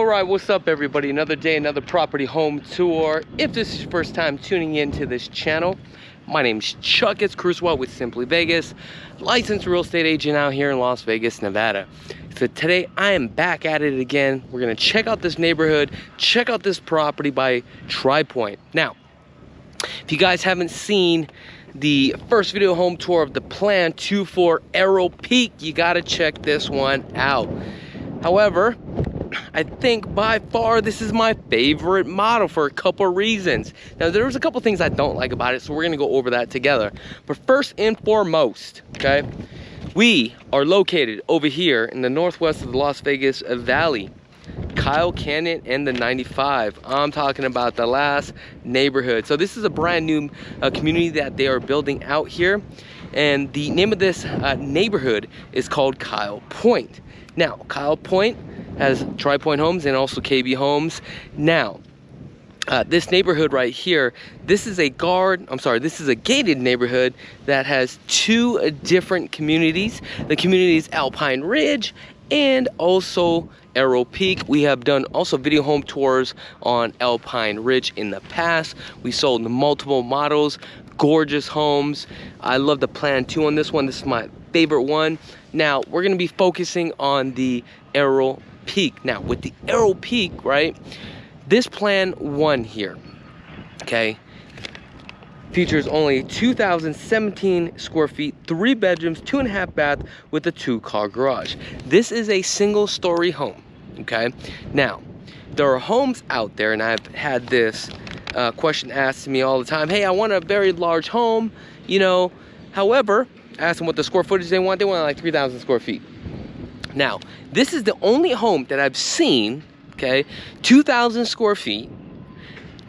All right, what's up everybody? Another day, another property home tour. If this is your first time tuning into this channel, my name's Chakits, Krulsawat with Simply Vegas, licensed real estate agent out here in Las Vegas, Nevada. So today I am back at it again. We're gonna check out this neighborhood, check out this property by Pointe. Now, if you guys haven't seen the first video home tour of the Plan 24 Arrow Peak, you gotta check this one out. However, I think by far this is my favorite model for a couple of reasons. Now there's a couple things I don't like about it, so we're gonna go over that together. But first and foremost, okay, we are located over here in the northwest of the Las Vegas Valley, Kyle Canyon and the 95. I'm talking about the last neighborhood. So this is a brand new community that they are building out here, and the name of this neighborhood is called Kyle Pointe. Now Kyle Pointe has Pointe Homes and also KB Homes. Now this neighborhood right here, this is a gated neighborhood that has two different communities. The community is Alpine Ridge and also Arrow Peak. We have done also video home tours on Alpine Ridge in the past. We sold multiple models, gorgeous homes. I love the Plan 2 on this one. This is my favorite one. Now we're gonna be focusing on the Arrow Peak. Now with the Arrow Peak, right, this Plan 1 here, okay, features only 2,017 square feet, 3 bedrooms, 2.5 bath with a 2-car garage. This is a single story home, okay? Now, there are homes out there, and I've had this question asked to me all the time. Hey, I want a very large home, you know. However, ask them what the square footage they want like 3,000 square feet. Now, this is the only home that I've seen, okay, 2,000 square feet.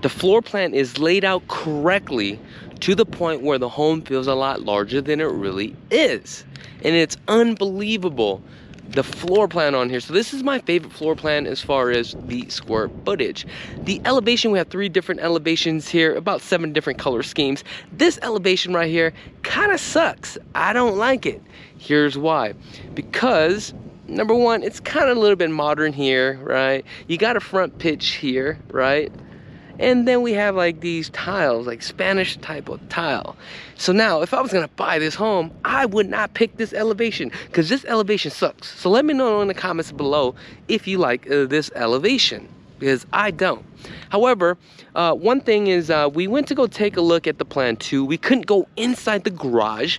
The floor plan is laid out correctly to the point where the home feels a lot larger than it really is. And it's unbelievable, the floor plan on here. So this is my favorite floor plan as far as the square footage. The elevation, we have 3 different elevations here, about 7 different color schemes. This elevation right here kind of sucks. I don't like it. Here's why. Because number one, it's kind of a little bit modern here, right? You got a front pitch here, right? And then we have like these tiles, like Spanish type of tile. So now if I was gonna buy this home, I would not pick this elevation because this elevation sucks. So let me know in the comments below if you like this elevation, because I don't. However, one thing is we went to go take a look at the Plan 2. We couldn't go inside the garage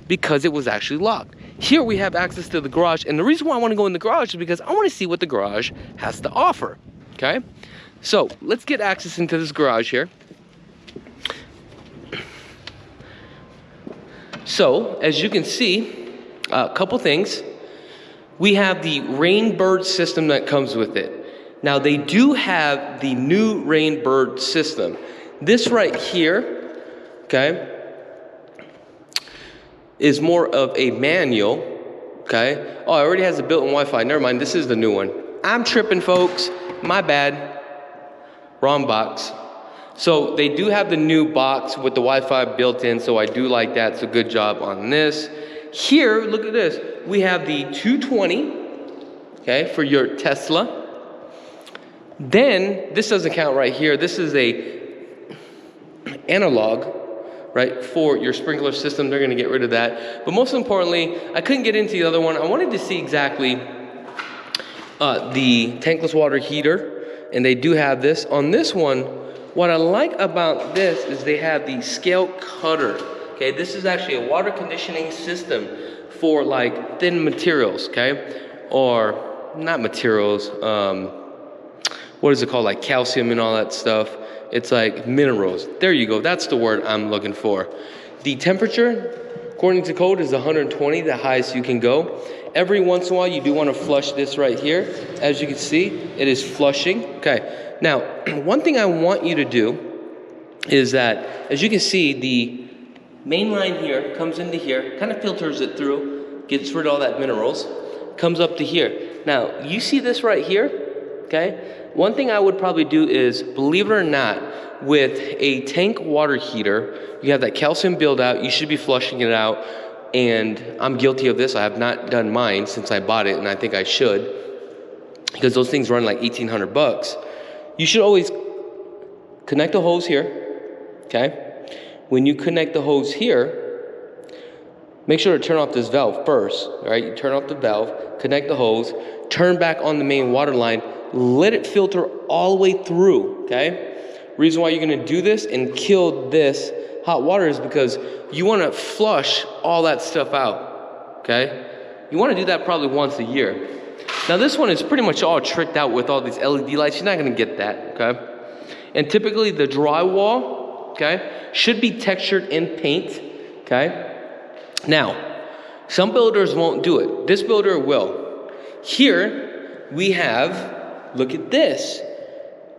because it was actually locked. Here we have access to the garage, and the reason why I want to go in the garage is because I want to see what the garage has to offer, okay? So let's get access into this garage here. So as you can see, a couple things. We have the Rainbird system that comes with it. Now they do have the new Rainbird system. This right here, okay, is more of a manual, okay? Oh, it already has a built-in Wi-Fi. Never mind, this is the new one. I'm tripping, folks. My bad. Wrong box. So they do have the new box with the Wi-Fi built in, so I do like that. So good job on this. Here, look at this. We have the 220, okay, for your Tesla. Then, this doesn't count right here. This is a analog, right, for your sprinkler system. They're gonna get rid of that. But most importantly, I couldn't get into the other one. I wanted to see exactly the tankless water heater. And they do have this. On this one, what I like about this is they have the scale cutter. Okay, this is actually a water conditioning system for like thin materials, okay? Or not materials, what is it called? Like calcium and all that stuff. It's like minerals. There you go, that's the word I'm looking for. The temperature, according to code, is 120, the highest you can go. Every once in a while, you do want to flush this right here. As you can see, it is flushing. Okay, now, one thing I want you to do is that, as you can see, the main line here comes into here, kind of filters it through, gets rid of all that minerals, comes up to here. Now, you see this right here, okay? One thing I would probably do is, believe it or not, with a tank water heater, you have that calcium buildup, you should be flushing it out. And I'm guilty of this. I have not done mine since I bought it, and I think I should. because those things run like 1,800 bucks. You should always connect the hose here, okay? When you connect the hose here, make sure to turn off this valve first, all right? You turn off the valve, connect the hose, turn back on the main water line, let it filter all the way through, okay? Reason why you're gonna do this and kill this hot water is because you wanna flush all that stuff out, okay? You wanna do that probably once a year. Now this one is pretty much all tricked out with all these LED lights. You're not gonna get that, okay? And typically the drywall, okay, should be textured in paint, okay? Now, some builders won't do it. This builder will. Here we have, look at this.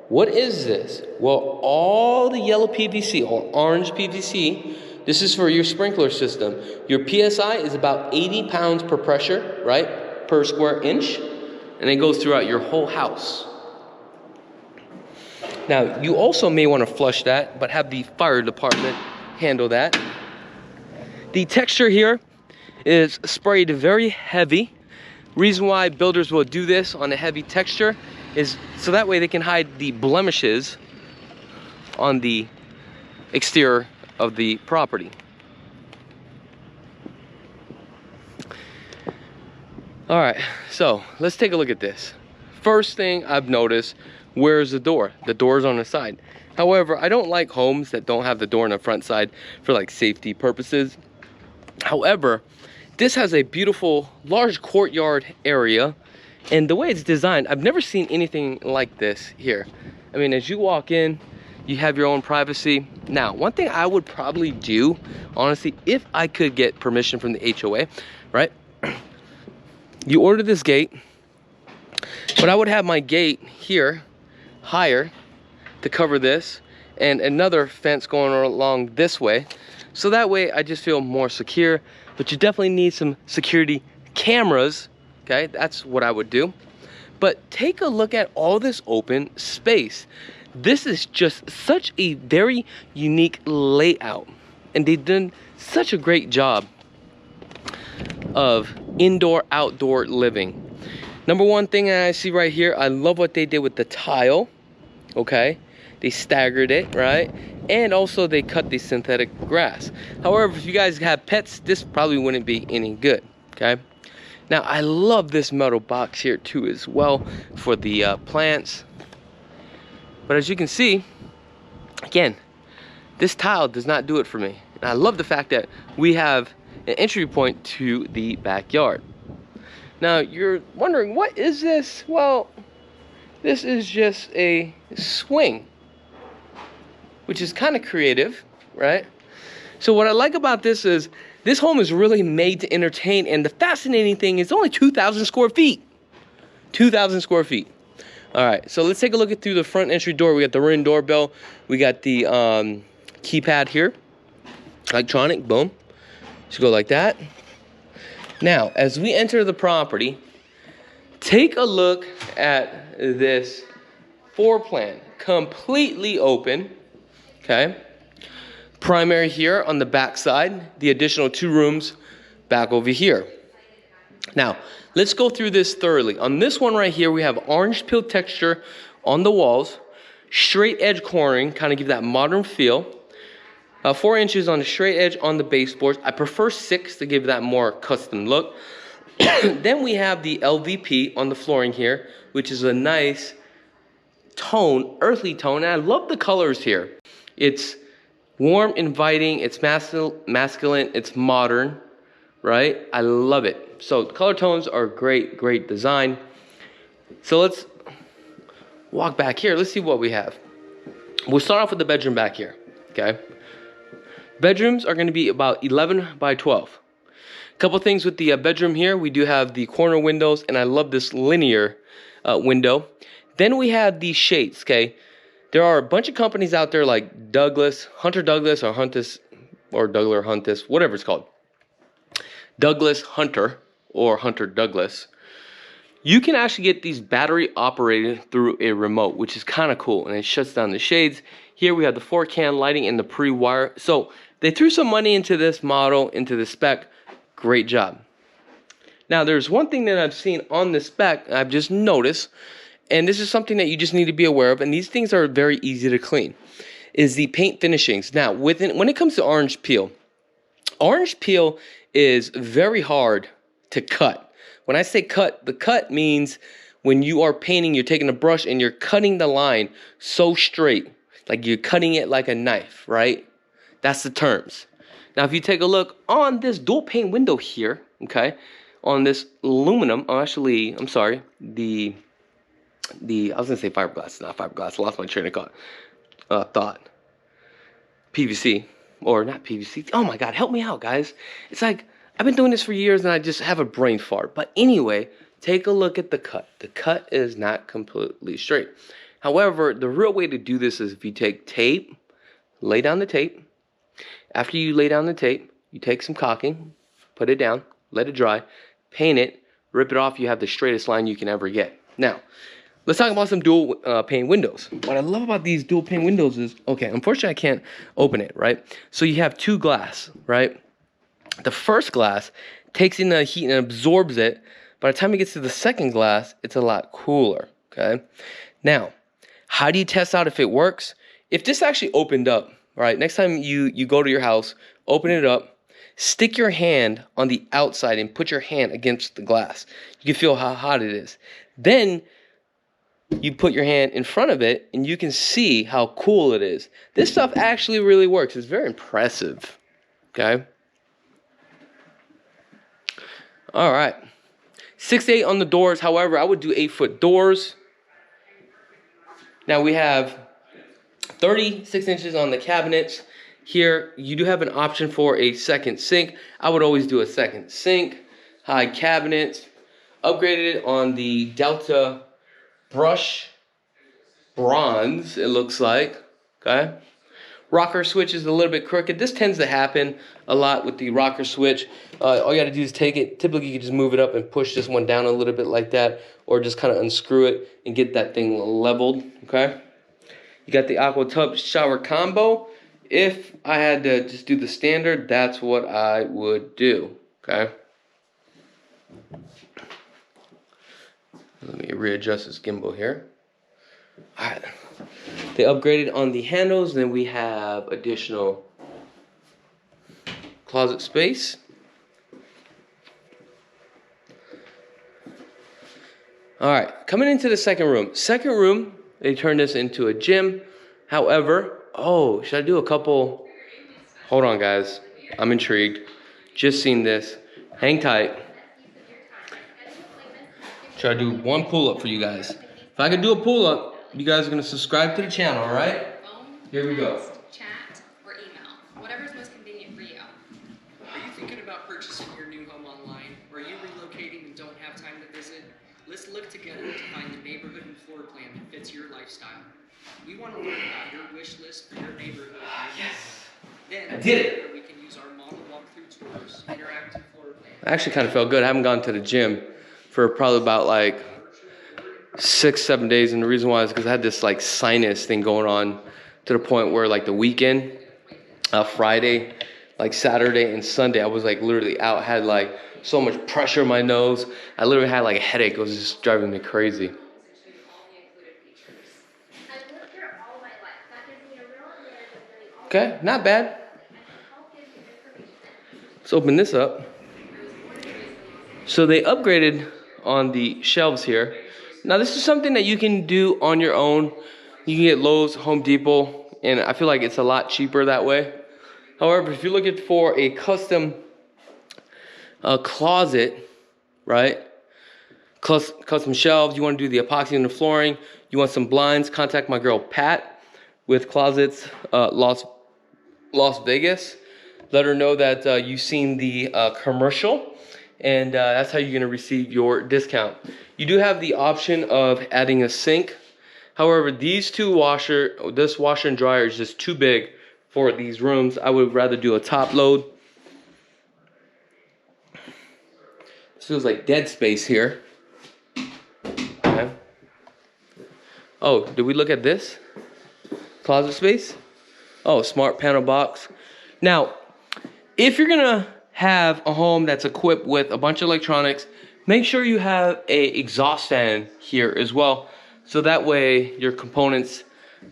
What is this? Well, all the yellow PVC or orange PVC, this is for your sprinkler system. Your PSI is about 80 pounds per pressure, right? Per square inch. And it goes throughout your whole house. Now, you also may want to flush that, but have the fire department handle that. The texture here is sprayed very heavy. Reason why builders will do this on a heavy texture is so that way they can hide the blemishes on the exterior of the property. All right, so let's take a look at this. First thing I've noticed, where's the door? The door's on the side. However, I don't like homes that don't have the door on the front side for like safety purposes. However, this has a beautiful large courtyard area, and the way it's designed, I've never seen anything like this here. I mean, as you walk in, you have your own privacy. Now, one thing I would probably do, honestly, if I could get permission from the HOA, right? You order this gate, but I would have my gate here higher to cover this, and another fence going along this way, so that way I just feel more secure. But you definitely need some security cameras, okay? That's what I would do. But take a look at all this open space. This is just such a very unique layout, and they've done such a great job of indoor outdoor living. Number one thing I see right here, I love what they did with the tile, okay? They staggered it, right? And also they cut the synthetic grass. However, if you guys have pets, this probably wouldn't be any good, okay? Now, I love this metal box here too as well for the plants. But as you can see, again, this tile does not do it for me. And I love the fact that we have an entry point to the backyard. Now, you're wondering, what is this? Well, this is just a swing, which is kind of creative, right? So what I like about this is this home is really made to entertain, and the fascinating thing is only 2,000 square feet. 2,000 square feet. All right, so let's take a look at through the front entry door. We got the Ring doorbell. We got the keypad here, electronic, boom. Just go like that. Now, as we enter the property, take a look at this floor plan. Completely open, okay? Primary here on the back side, the additional 2 rooms back over here. Now, let's go through this thoroughly. On this one right here, we have orange peel texture on the walls, straight edge cornering, kind of give that modern feel. 4 inches on the straight edge on the baseboards. I prefer 6 to give that more custom look. Then we have the LVP on the flooring here, which is a nice tone, earthly tone. And I love the colors here. It's warm, inviting, it's masculine, it's modern, right? I love it. So the color tones are great, great design. So let's walk back here. Let's see what we have. We'll start off with the bedroom back here, okay? Bedrooms are going to be about 11 by 12. Couple things with the bedroom here. We do have the corner windows, and I love this linear window. Then we have these shades, okay? There are a bunch of companies out there like Douglas, Hunter Douglas, or Huntus, or Douglas Huntus, whatever it's called. Douglas Hunter, or Hunter Douglas. You can actually get these battery operated through a remote, which is kind of cool, and it shuts down the shades. Here we have the 4-can lighting and the pre-wire. So they threw some money into this model, into the spec. Great job. Now, there's one thing that I've seen on this spec, I've just noticed, and this is something that you just need to be aware of, and these things are very easy to clean, is the paint finishings. Now, when it comes to orange peel is very hard to cut. When I say cut, the cut means when you are painting, you're taking a brush and you're cutting the line so straight, like you're cutting it like a knife, right? That's the terms. Now, if you take a look on this dual pane window here, okay, on this aluminum, I was gonna say fiberglass, not fiberglass. I lost my train of thought. PVC, or not PVC. Oh my God, help me out, guys. It's like, I've been doing this for years and I just have a brain fart. But anyway, take a look at the cut. The cut is not completely straight. However, the real way to do this is if you take tape, lay down the tape. After you lay down the tape, you take some caulking, put it down, let it dry, paint it, rip it off, you have the straightest line you can ever get. Now, let's talk about some dual pane windows. What I love about these dual pane windows is, okay, unfortunately I can't open it, right? So you have two glass, right? The first glass takes in the heat and absorbs it. By the time it gets to the second glass, it's a lot cooler, okay? Now, how do you test out if it works? If this actually opened up, right, next time you go to your house, open it up, stick your hand on the outside and put your hand against the glass. You can feel how hot it is. Then you put your hand in front of it and you can see how cool it is. This stuff actually really works. It's very impressive, okay? All right. 6 to 8 on the doors. However, I would do 8-foot doors. Now we have 36 inches on the cabinets. Here, you do have an option for a second sink. I would always do a second sink. High cabinets. Upgraded on the Delta brush bronze, it looks like. Okay. Rocker switch is a little bit crooked. This tends to happen a lot with the rocker switch. All you got to do is take it. Typically, you can just move it up and push this one down a little bit like that, or just kind of unscrew it and get that thing leveled. Okay. You got the aqua tub shower combo. If I had to just do the standard, that's what I would do. Okay. Let me readjust this gimbal here. All right. They upgraded on the handles. Then we have additional closet space. All right. Coming into the second room. Second room, they turned this into a gym. However, oh, should I do a couple? Hold on, guys. I'm intrigued. Just seen this. Hang tight. Try to do one pull-up for you guys. If I can do a pull-up, you guys are going to subscribe to the channel, all right? Here we go. Chat or email. Whatever's most convenient for you. Are you thinking about purchasing your new home online? Or are you relocating and don't have time to visit? Let's look together to find the neighborhood and floor plan that fits your lifestyle. We want to learn about your wish list for your neighborhood. Yes. Then I did it. we can use our model walkthrough tours, interactive floor plan. I actually kind of felt good. I haven't gone to the gym for probably about like 6-7 days, and the reason why is because I had this like sinus thing going on to the point where like the weekend, Friday, like Saturday and Sunday, I was like literally out, had like so much pressure in my nose. I literally had like a headache. It was just driving me crazy. Okay, not bad. Let's open this up. So they upgraded on the shelves here. Now this is something that you can do on your own. You can get Lowe's, Home Depot, and I feel like it's a lot cheaper that way. However, if you're looking for a custom closet, right? Custom shelves, you want to do the epoxy in the flooring, you want some blinds, contact my girl Pat with Closets Las Vegas. Let her know that you've seen the commercial, and that's how you're going to receive your discount. You do have the option of adding a sink. However, this washer and dryer is just too big for these rooms. I would rather do a top load. This feels like dead space here. Okay. Oh, did we look at this? Closet space? Oh, smart panel box. Now, if you're gonna have a home that's equipped with a bunch of electronics, make sure you have a exhaust fan here as well, so that way your components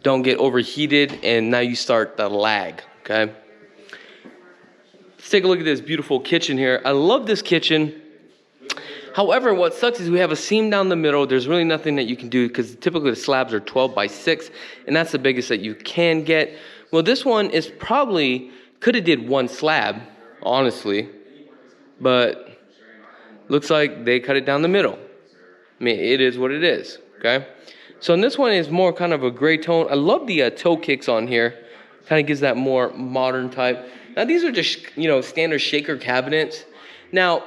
don't get overheated and now you start the lag, okay? Let's take a look at this beautiful kitchen here. I love this kitchen. However, what sucks is we have a seam down the middle. There's really nothing that you can do because typically the slabs are 12 by 6, and that's the biggest that you can get. Well, this one is probably, could have did one slab, honestly, but looks like they cut it down the middle. I mean, it is what it is, okay? So, and this one is more kind of a gray tone. I love the toe kicks on here. Kind of gives that more modern type. Now, these are just, you know, standard shaker cabinets. Now,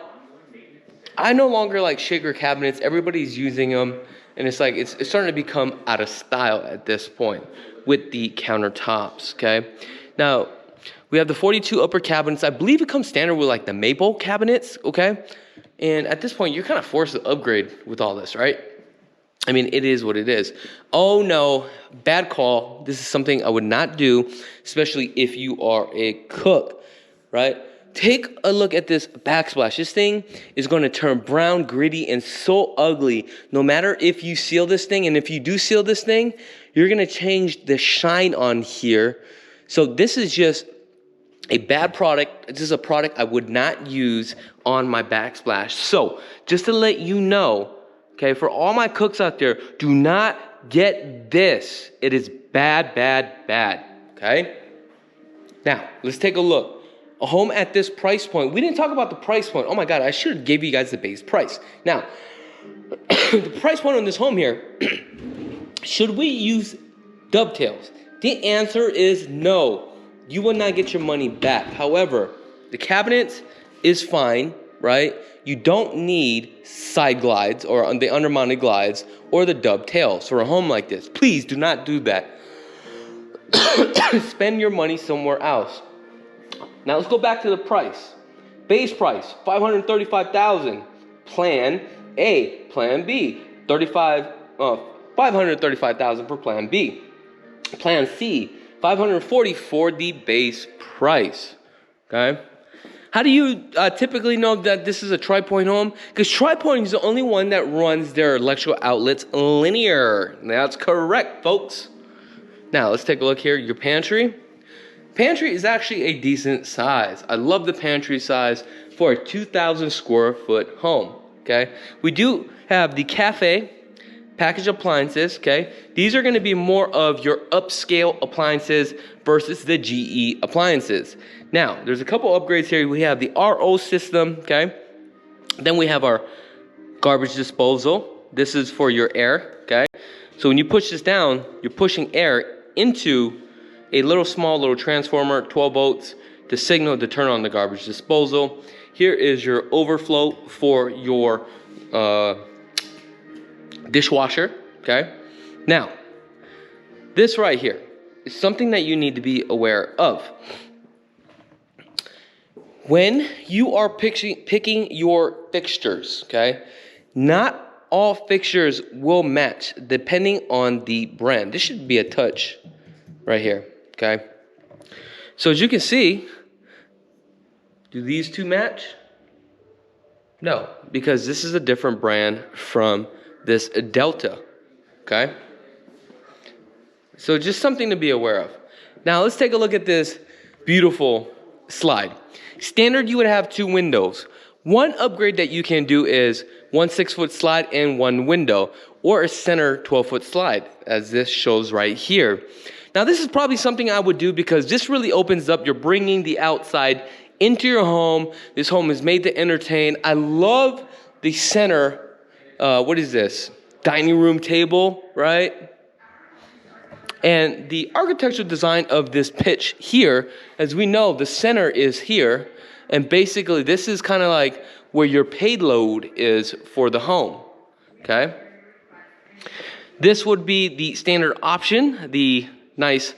I no longer like shaker cabinets. Everybody's using them, and it's like it's starting to become out of style at this point with the countertops, okay? Now, we have the 42 upper cabinets. I believe it comes standard with like the maple cabinets, okay? And at this point, you're kind of forced to upgrade with all this, right? I mean, it is what it is. Oh no, bad call. This is something I would not do, especially if you are a cook, right? Take a look at this backsplash. This thing is going to turn brown, gritty, and so ugly. No matter if you seal this thing, and if you do seal this thing, you're going to change the shine on here. So this is just a bad product. This is a product I would not use on my backsplash. So just to let you know, okay, for all my cooks out there, do not get this. It is bad, bad, bad, okay? Now, let's take a look. A home at this price point. We didn't talk about the price point. Oh my God, I should have gave you guys the base price. Now, the price point on this home here, should we use dovetails? The answer is no. You will not get your money back. However, the cabinets is fine, right? You don't need side glides or the undermounted glides or the dovetails for a home like this. Please do not do that. Spend your money somewhere else. Now let's go back to the price. Base price, $535,000. Plan A, Plan B, $535,000 for Plan B. Plan C, $540,000 for the base price. Okay. How do you typically know that this is a tri-point home? Because tri-point is the only one that runs their electrical outlets linear. That's correct, folks. Now let's take a look here. Your pantry. Pantry is actually a decent size. I love the pantry size for a 2,000 square foot home, okay? We do have the cafe, package appliances, okay? These are gonna be more of your upscale appliances versus the GE appliances. Now, there's a couple upgrades here. We have the RO system, okay? Then we have our garbage disposal. This is for your air, okay? So when you push this down, you're pushing air into a small little transformer, 12 volts, to signal to turn on the garbage disposal. Here is your overflow for your dishwasher, okay? Now, this right here is something that you need to be aware of. When you are picking your fixtures, okay, not all fixtures will match depending on the brand. This should be a touch right here. Okay, so as you can see, do these two match? No, because this is a different brand from this Delta, okay? So just something to be aware of. Now let's take a look at this beautiful slide. Standard, you would have 2 windows. One upgrade that you can do is 1 6-foot slide and 1 window, or a center 12-foot slide, as this shows right here. Now, this is probably something I would do because this really opens up. You're bringing the outside into your home. This home is made to entertain. I love the center, what is this? Dining room table, right? And the architectural design of this pitch here, as we know, the center is here. And basically, this is kind of like where your payload is for the home, okay? This would be the standard option, the nice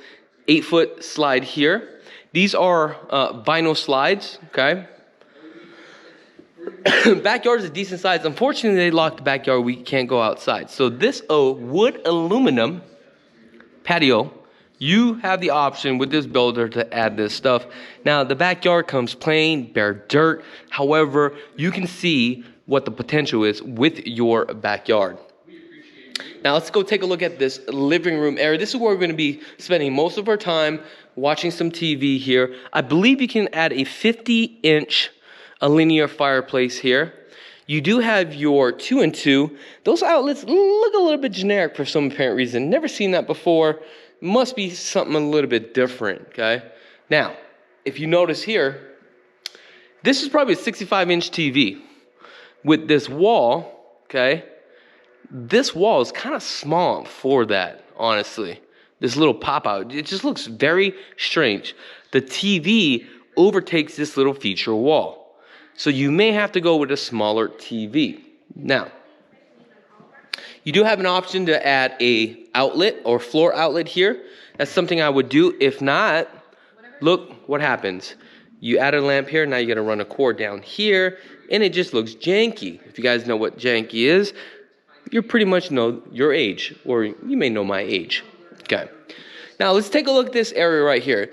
8-foot slide here. These are vinyl slides, okay? Backyard is a decent size. Unfortunately, they locked the backyard. We can't go outside. So this wood aluminum patio You have the option with this builder to add this stuff. Now, the backyard comes plain, bare dirt. However, you can see what the potential is with your backyard. Now, let's go take a look at this living room area. This is where we're going to be spending most of our time watching some TV here. I believe you can add a 50-inch linear fireplace here. You do have your 2-in-2. Those outlets look a little bit generic for some apparent reason. Never seen that before. Must be something a little bit different, okay? Now, if you notice here, this is probably a 65-inch TV with this wall, okay? This wall is kind of small for that, honestly. This little pop-out, it just looks very strange. The TV overtakes this little feature wall. So you may have to go with a smaller TV. Now, you do have an option to add a outlet or floor outlet here. That's something I would do. If not, look what happens. You add a lamp here, now you gotta run a cord down here, and it just looks janky. If you guys know what janky is, you pretty much know your age, or you may know my age. Okay. Now let's take a look at this area right here.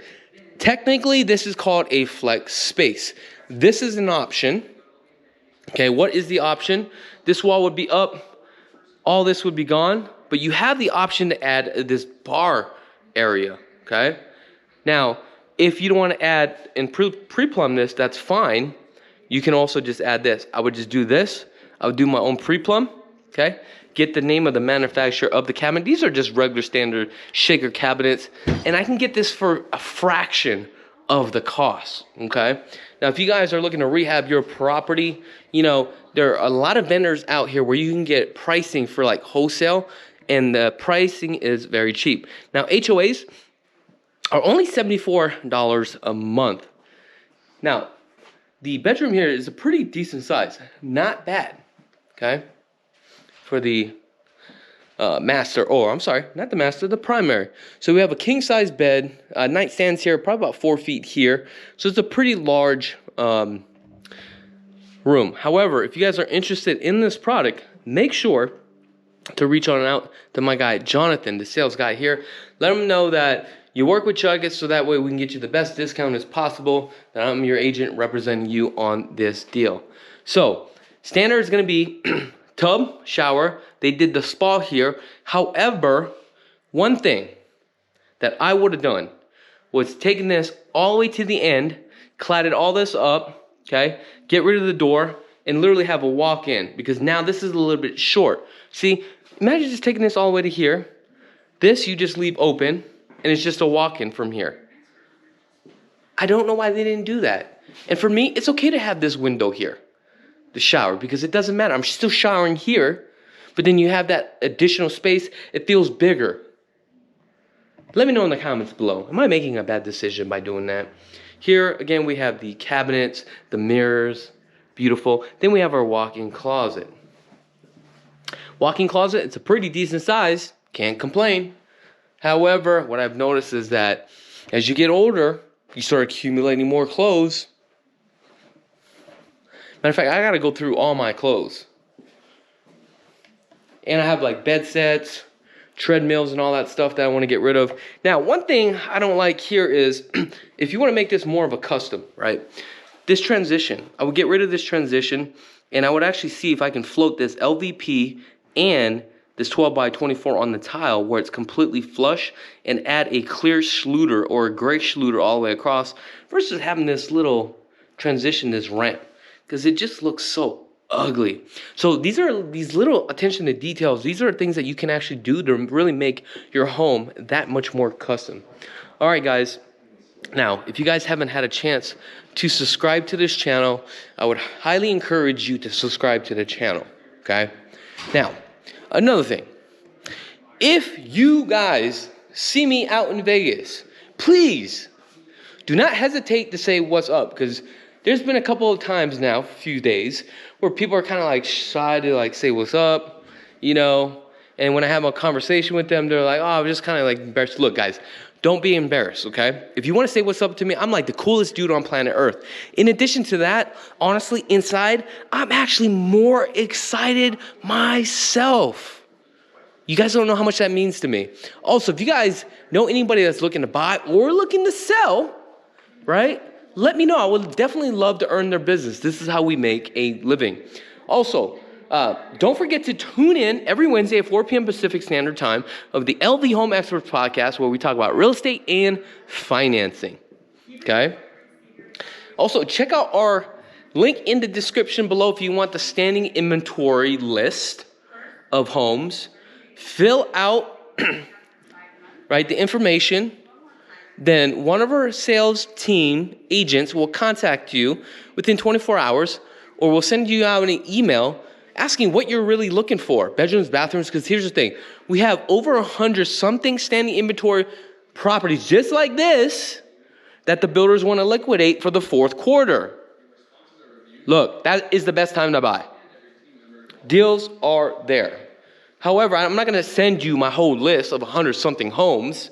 Technically, this is called a flex space. This is an option. Okay, what is the option? This wall would be up. All this would be gone, but you have the option to add this bar area, okay? Now, if you don't want to add and pre-plumb this, that's fine. You can also just add this. I would just do this. I would do my own pre-plumb, okay? Get the name of the manufacturer of the cabinet. These are just regular standard shaker cabinets, and I can get this for a fraction of the cost, okay? Now, if you guys are looking to rehab your property, you know, there are a lot of vendors out here where you can get pricing for like wholesale, and the pricing is very cheap. Now, HOAs are only $74 a month. Now, the bedroom here is a pretty decent size. Not bad, okay? For the master, or I'm sorry, not the master, the primary. So we have a king size bed, nightstands here, probably about 4 feet here. So it's a pretty large room. However, if you guys are interested in this product, make sure to reach on out to my guy, Jonathan, the sales guy here. Let him know that you work with Chakits, so that way we can get you the best discount as possible, that I'm your agent representing you on this deal. So, standard is going to be tub, shower. They did the spa here. However, one thing that I would have done was taken this all the way to the end, cladded all this up, okay? Get rid of the door and literally have a walk-in, because now this is a little bit short. See, imagine just taking this all the way to here. This you just leave open, and it's just a walk-in from here. I don't know why they didn't do that. And for me, it's okay to have this window here, the shower, because it doesn't matter. I'm still showering here, but then you have that additional space. It feels bigger. Let me know in the comments below. Am I making a bad decision by doing that? Here, again, we have the cabinets, the mirrors, beautiful. Then we have our walk-in closet. Walk-in closet, it's a pretty decent size. Can't complain. However, what I've noticed is that as you get older, you start accumulating more clothes. Matter of fact, I gotta go through all my clothes. And I have like bed sets, treadmills, and all that stuff that I want to get rid of. Now, one thing I don't like here is if you want to make this more of a custom, right? This transition, I would get rid of this transition, and I would actually see if I can float this LVP and this 12 by 24 on the tile where it's completely flush, and add a clear schluter or a gray schluter all the way across versus having this little transition, this ramp, because it just looks so ugly. So these are these little attention to details. These are things that you can actually do to really make your home that much more custom. All right, guys. Now, if you guys haven't had a chance to subscribe to this channel, I would highly encourage you to subscribe to the channel, okay? Now, another thing. If you guys see me out in Vegas, please do not hesitate to say what's up, because there's been a couple of times now, a few days, where people are kind of like shy to like say what's up, you know, and when I have a conversation with them, they're like, oh, I'm just kind of like embarrassed. Look, guys, don't be embarrassed, okay? If you want to say what's up to me, I'm like the coolest dude on planet Earth. In addition to that, honestly, inside, I'm actually more excited myself. You guys don't know how much that means to me. Also, if you guys know anybody that's looking to buy or looking to sell, right? Let me know. I would definitely love to earn their business. This is how we make a living. Also, don't forget to tune in every Wednesday at 4 p.m. Pacific Standard Time of the LV Home Experts Podcast, where we talk about real estate and financing. Okay? Also, check out our link in the description below if you want the standing inventory list of homes. Fill out right, the information. Then one of our sales team agents will contact you within 24 hours, or we'll send you out an email asking what you're really looking for. Bedrooms, bathrooms, because here's the thing. We have over 100 something standing inventory properties just like this that the builders want to liquidate for the fourth quarter. Look, that is the best time to buy. Deals are there. However, I'm not going to send you my whole list of 100 something homes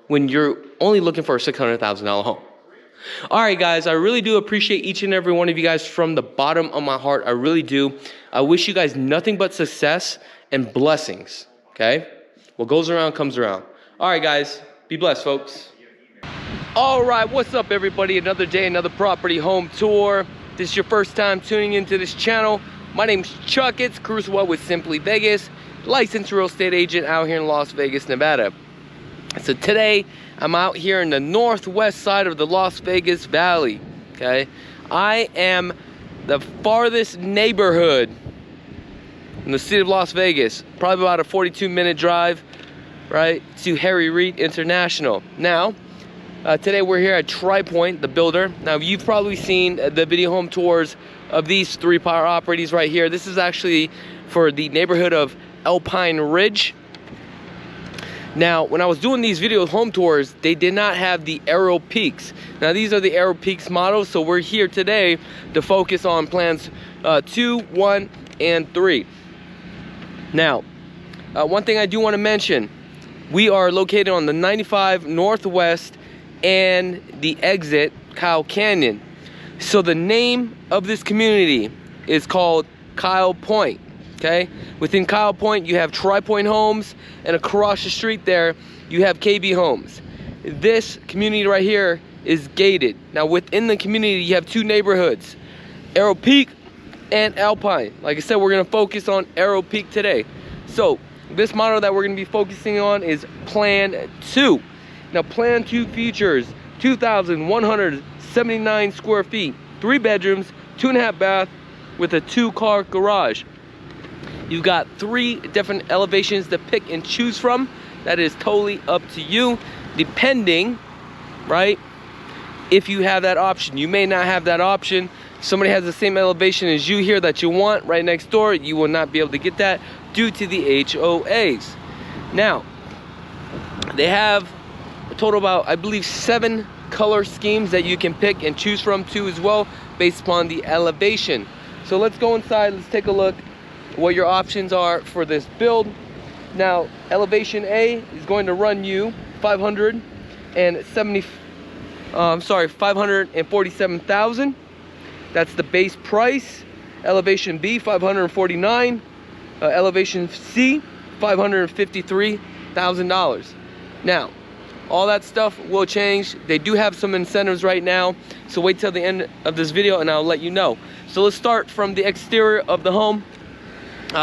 when you're only looking for a $600,000 home. All right, guys, I really do appreciate each and every one of you guys from the bottom of my heart. I really do. I wish you guys nothing but success and blessings, okay? What goes around comes around. All right, guys, be blessed, folks. All right, what's up, everybody? Another day, another property home tour. If this is your first time tuning into this channel, my name's Chakits, Krulsawat with Simply Vegas, licensed real estate agent out here in Las Vegas, Nevada. So today, I'm out here in the northwest side of the Las Vegas Valley, okay? I am the farthest neighborhood in the city of Las Vegas, probably about a 42-minute drive, right, to Harry Reid International. Now, today we're here at Pointe, the builder. Now, you've probably seen the video home tours of these three properties right here. This is actually for the neighborhood of Alpine Ridge. Now, when I was doing these video home tours, they did not have the Arrow Peaks. Now, these are the Arrow Peaks models, so we're here today to focus on plans 2, 1, and 3. Now, one thing I do want to mention, we are located on the 95 Northwest and the exit Kyle Canyon. So the name of this community is called Kyle Pointe. Okay, within Kyle Pointe, you have Tri-Pointe Homes, and across the street there, you have KB Homes. This community right here is gated. Now, within the community, you have two neighborhoods, Arrow Peak and Alpine. Like I said, we're gonna focus on Arrow Peak today. So, this model that we're gonna be focusing on is Plan 2. Now, Plan 2 features 2,179 square feet, 3 bedrooms, 2.5 bath, with a 2-car garage. You've got 3 different elevations to pick and choose from. That is totally up to you, depending, right, if you have that option. You may not have that option. Somebody has the same elevation as you here that you want right next door. You will not be able to get that due to the HOAs. Now, they have a total about, I believe, 7 color schemes that you can pick and choose from too as well, based upon the elevation. So let's go inside, let's take a look what your options are for this build. Now, elevation A is going to run you $547,000. That's the base price. Elevation B, $549,000. Elevation C, $553,000. Now, all that stuff will change. They do have some incentives right now, so wait till the end of this video and I'll let you know. So let's start from the exterior of the home.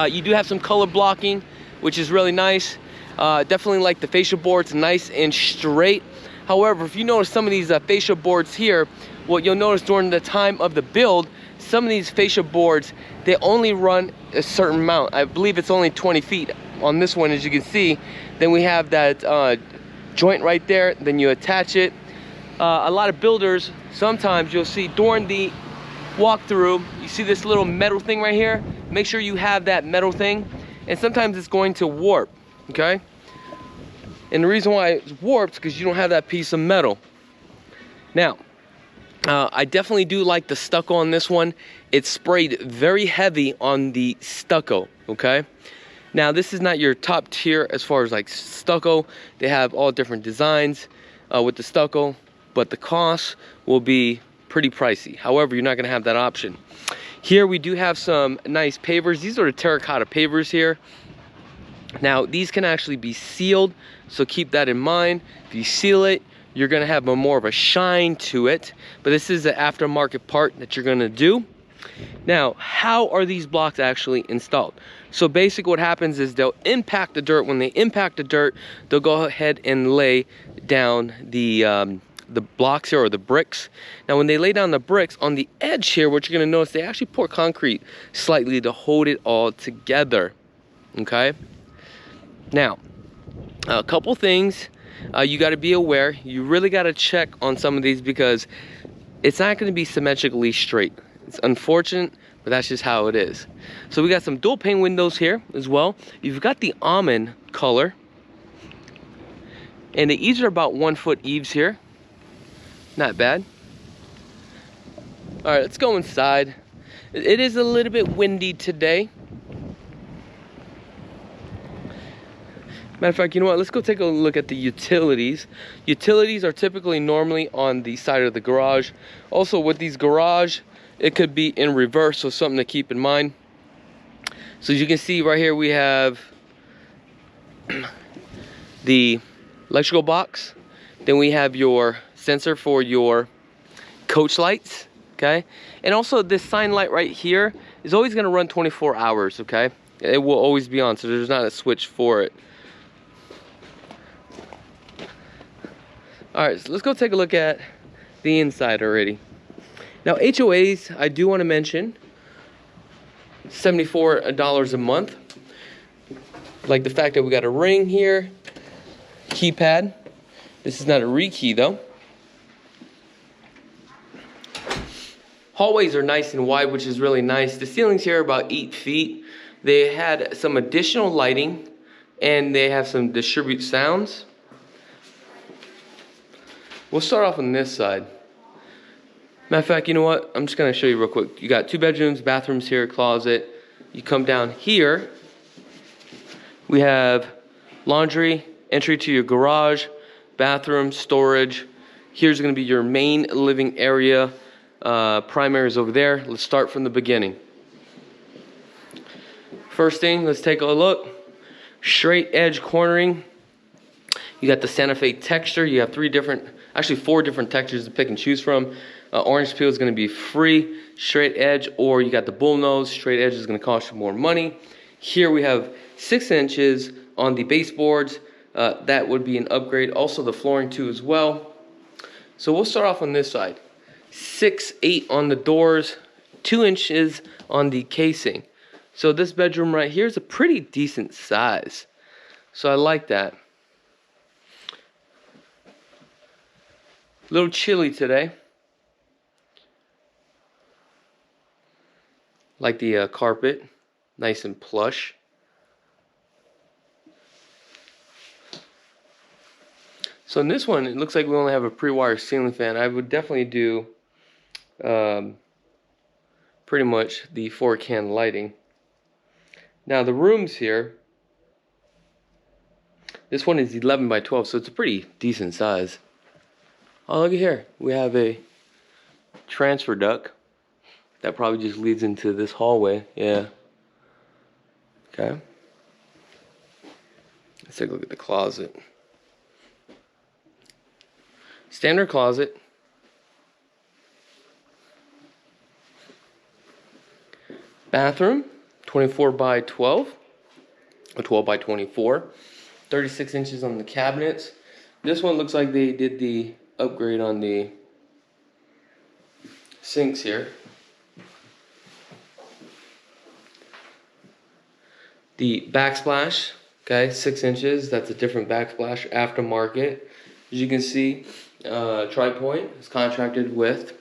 You do have some color blocking, which is really nice. Definitely like the fascia boards, nice and straight. However, if you notice some of these fascia boards here, what you'll notice during the time of the build, some of these fascia boards, they only run a certain amount. I believe it's only 20 feet on this one, as you can see. Then we have that joint right there, then you attach it. A lot of builders, sometimes you'll see during the walkthrough, you see this little metal thing right here. Make sure you have that metal thing, and sometimes it's going to warp, okay? And the reason why it's warped is because you don't have that piece of metal. Now, I definitely do like the stucco on this one. It's sprayed very heavy on the stucco, okay? Now, this is not your top tier as far as like stucco. They have all different designs with the stucco, but the cost will be pretty pricey. However, you're not gonna have that option. Here we do have some nice pavers. These are the terracotta pavers here. Now, these can actually be sealed, so keep that in mind. If you seal it, you're gonna have more of a shine to it, but this is the aftermarket part that you're gonna do. Now, how are these blocks actually installed? So basically what happens is they'll impact the dirt. When they impact the dirt, they'll go ahead and lay down the blocks here, or the bricks. Now, when they lay down the bricks, on the edge here, what you're gonna notice, they actually pour concrete slightly to hold it all together, okay? Now, a couple things you gotta be aware. You really gotta check on some of these because it's not gonna be symmetrically straight. It's unfortunate, but that's just how it is. So we got some dual pane windows here as well. You've got the almond color. And the eaves are about 1 foot eaves here. Not bad. All right, let's go inside. It is a little bit windy today. Matter of fact, you know what? Let's go take a look at the utilities. Utilities are typically normally on the side of the garage. Also, with these garage, it could be in reverse, so something to keep in mind. So as you can see right here, we have the electrical box. Then we have your sensor for your coach lights, okay? And also this sign light right here is always gonna run 24 hours, okay? It will always be on, so there's not a switch for it. All right, so let's go take a look at the inside already. Now, HOAs, I do want to mention, $74 a month. Like the fact that we got a ring here, keypad. This is not a rekey though. Hallways are nice and wide, which is really nice. The ceilings here are about 8 feet. They had some additional lighting, and they have some distribute sounds. We'll start off on this side. Matter of fact, you know what? I'm just gonna show you real quick. You got 2 bedrooms, bathrooms here, closet. You come down here, we have laundry, entry to your garage, bathroom, storage. Here's gonna be your main living area. Primary is over there. Let's start from the beginning. First thing, let's take a look. Straight edge cornering. You got the Santa Fe texture. You have 4 different textures to pick and choose from. Orange peel is going to be free, straight edge, or you got the bullnose. Straight edge is going to cost you more money. Here we have 6 inches on the baseboards. That would be an upgrade. Also the flooring too as well. So we'll start off on this side. 6'8" on the doors, 2 inches on the casing. So this bedroom right here is a pretty decent size. So I like that. A little chilly today. Like the carpet, nice and plush. So in this one, it looks like we only have a pre-wire ceiling fan. I would definitely do pretty much the 4-can lighting. Now the rooms here, this one is 11 by 12, so it's a pretty decent size. Oh, look at here. We have a transfer duct that probably just leads into this hallway. Yeah. Okay. Let's take a look at the closet. Standard closet. Bathroom, 24 by 12, or 12 by 24. 36 inches on the cabinets. This one looks like they did the upgrade on the sinks here. The backsplash, okay, 6 inches. That's a different backsplash, aftermarket. As you can see, Pointe is contracted with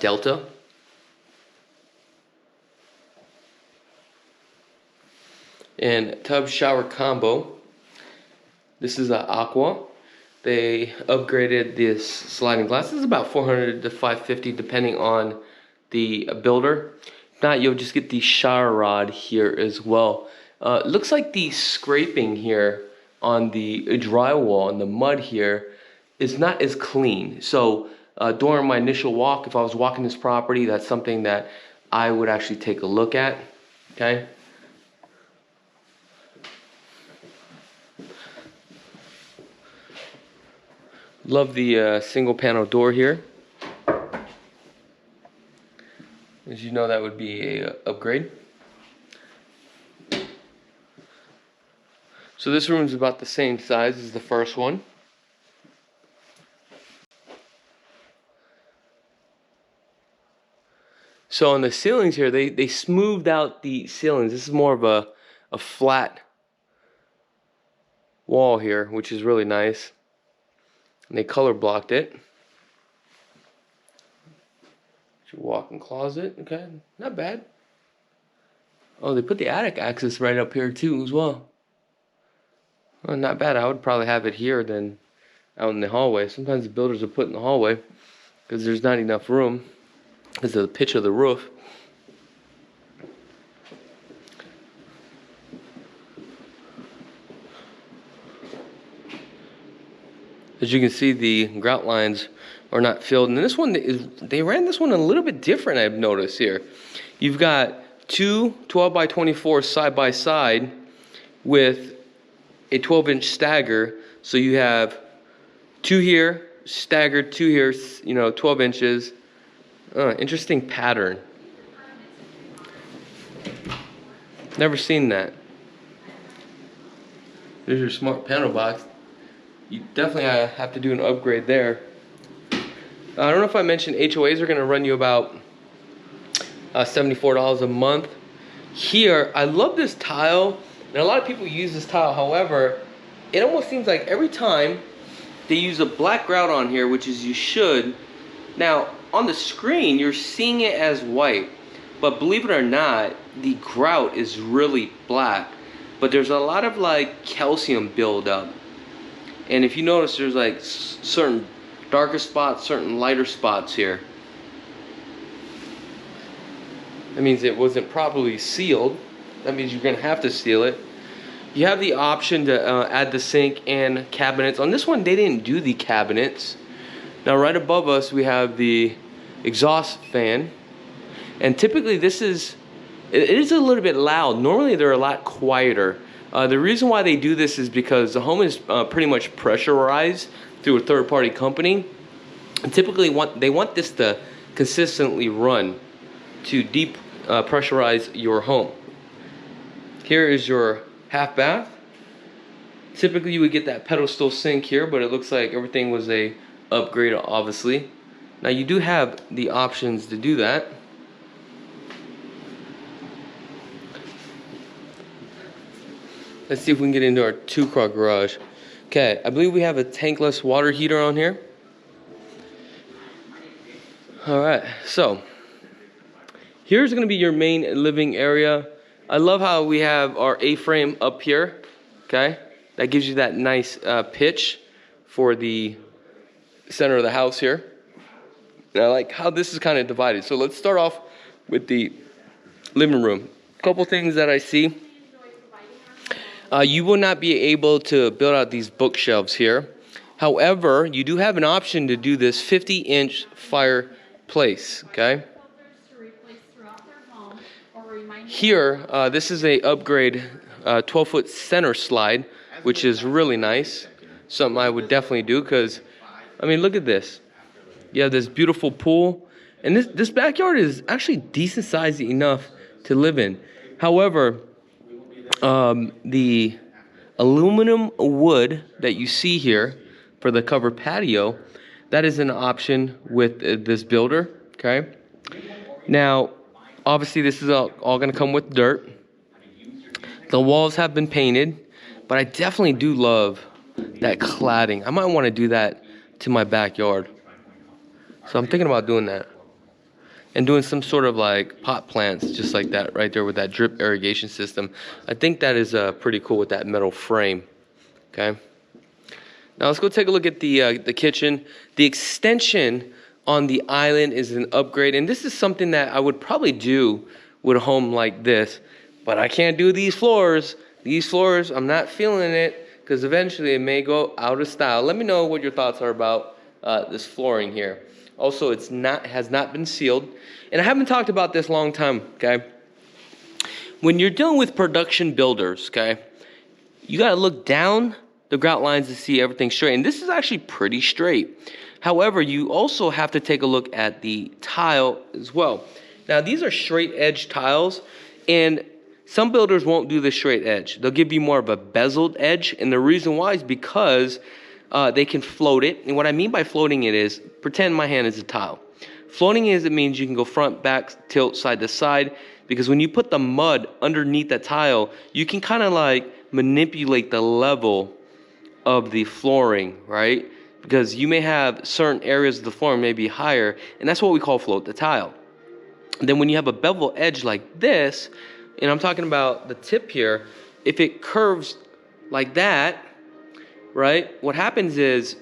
Delta. And tub shower combo. This is an aqua. They upgraded this sliding glass. This is about $400 to $550 depending on the builder. If not, you'll just get the shower rod here as well. Looks like the scraping here on the drywall and the mud here is not as clean. So during my initial walk, if I was walking this property, that's something that I would actually take a look at. Okay. Love the single panel door here. As you know, that would be a upgrade. So this room is about the same size as the first one. So on the ceilings here, they smoothed out the ceilings. This is more of a flat wall here, which is really nice. And they color blocked it. Your walk-in closet, okay, not bad. Oh, they put the attic access right up here too as well. Oh, not bad. I would probably have it here than out in the hallway. Sometimes the builders will put it in the hallway because there's not enough room because of the pitch of the roof. As you can see, the grout lines are not filled. And this one they ran this one a little bit different, I've noticed here. You've got two 12 by 24 side by side with a 12-inch stagger. So you have two here, staggered, two here, 12 inches. Interesting pattern. Never seen that. There's your smart panel box. You definitely have to do an upgrade there. I don't know if I mentioned HOAs are going to run you about $74 a month. Here, I love this tile, and a lot of people use this tile. However, it almost seems like every time they use a black grout on here, which is you should. Now, on the screen, you're seeing it as white, but believe it or not, the grout is really black. But there's a lot of like calcium buildup. And if you notice, there's like certain darker spots, certain lighter spots here. That means it wasn't properly sealed. That means you're gonna have to seal it. You have the option to add the sink and cabinets. On this one, they didn't do the cabinets. Now right above us, we have the exhaust fan. And typically it is a little bit loud. Normally they're a lot quieter. The reason why they do this is because the home is pretty much pressurized through a third-party company. And typically they want this to consistently run to deep pressurize your home. Here is your half bath. Typically you would get that pedestal sink here, but it looks like everything was a upgrade, obviously. Now you do have the options to do that. Let's see if we can get into our two-car garage. Okay, I believe we have a tankless water heater on here. All right, so here's gonna be your main living area. I love how we have our A-frame up here, okay? That gives you that nice pitch for the center of the house here. And I like how this is kind of divided. So let's start off with the living room. A couple things that I see. You will not be able to build out these bookshelves here. However, you do have an option to do this 50-inch fireplace, okay? Here, this is a upgrade 12-foot center slide, which is really nice. Something I would definitely do because, I mean, look at this. You have this beautiful pool. And this backyard is actually decent sized enough to live in. However, the aluminum wood that you see here for the covered patio, that is an option with this builder, okay? Now, obviously this is all gonna come with dirt. The walls have been painted, but I definitely do love that cladding. I might wanna do that to my backyard. So I'm thinking about doing that. And doing some sort of like pot plants just like that right there with that drip irrigation system. I think that is pretty cool with that metal frame, okay? Now let's go take a look at the kitchen. The extension on the island is an upgrade, and this is something that I would probably do with a home like this, but I can't do these floors. These floors, I'm not feeling it because eventually it may go out of style. Let me know what your thoughts are about this flooring here. Also, has not been sealed. And I haven't talked about this long time, okay? When you're dealing with production builders, okay, you gotta look down the grout lines to see everything straight. And this is actually pretty straight. However, you also have to take a look at the tile as well. Now, these are straight edge tiles, and some builders won't do the straight edge. They'll give you more of a bezeled edge, and the reason why is because they can float it. And what I mean by floating it is, pretend my hand is a tile. Floating it means you can go front, back, tilt, side to side, because when you put the mud underneath that tile, you can kind of like manipulate the level of the flooring, right? Because you may have certain areas of the flooring may be higher, and that's what we call float the tile. And then when you have a bevel edge like this, and I'm talking about the tip here, if it curves like that, right, what happens is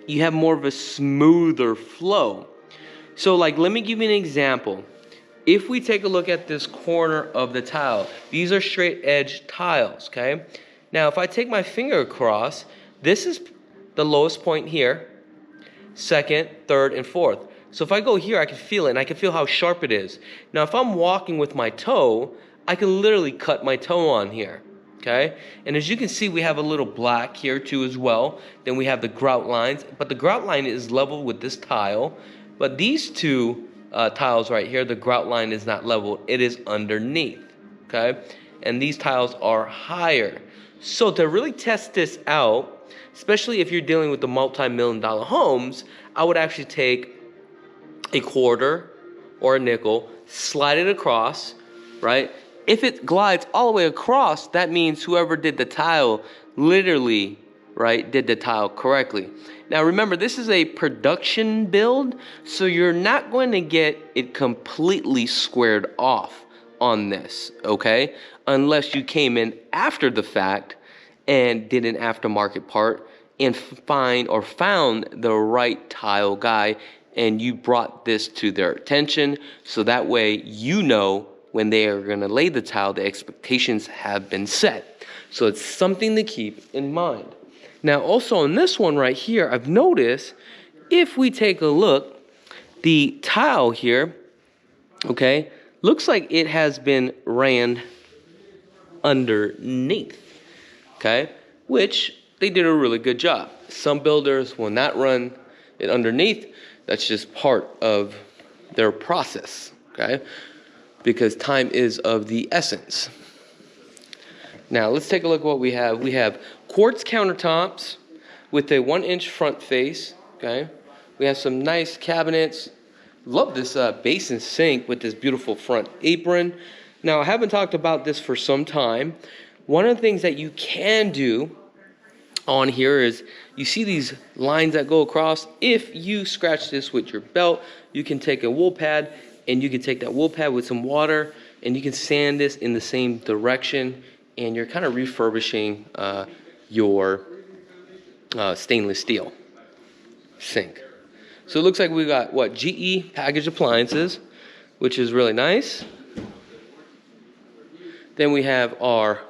you have more of a smoother flow. So like, let me give you an example. If we take a look at this corner of the tile, these are straight edge tiles, okay? Now, if I take my finger across, this is the lowest point here, second, third, and fourth. So if I go here, I can feel it, and I can feel how sharp it is. Now, if I'm walking with my toe, I can literally cut my toe on here, okay? And as you can see, we have a little black here too as well. Then we have the grout lines, but the grout line is level with this tile. But these two tiles right here, the grout line is not level, it is underneath, okay? And these tiles are higher. So to really test this out, especially if you're dealing with the multi-million-dollar homes, I would actually take a quarter or a nickel, slide it across, right? If it glides all the way across, that means whoever did the tile literally, right, did the tile correctly. Now remember, this is a production build, so you're not going to get it completely squared off on this, okay? Unless you came in after the fact and did an aftermarket part and found the right tile guy, and you brought this to their attention, so that way you know when they are going to lay the tile, the expectations have been set. So it's something to keep in mind. Now also on this one right here, I've noticed if we take a look, the tile here, okay, looks like it has been ran underneath, okay, which they did a really good job. Some builders will not run it underneath. That's just part of their process, okay, because time is of the essence. Now let's take a look at what we have. We have quartz countertops with a 1-inch front face, okay. We have some nice cabinets. Love this basin sink with this beautiful front apron. Now I haven't talked about this for some time. One of the things that you can do on here is, you see these lines that go across. If you scratch this with your belt, you can take a wool pad, and you can take that wool pad with some water, and you can sand this in the same direction, and you're kind of refurbishing your stainless steel sink. So it looks like we got what, GE packaged appliances, which is really nice. Then we have our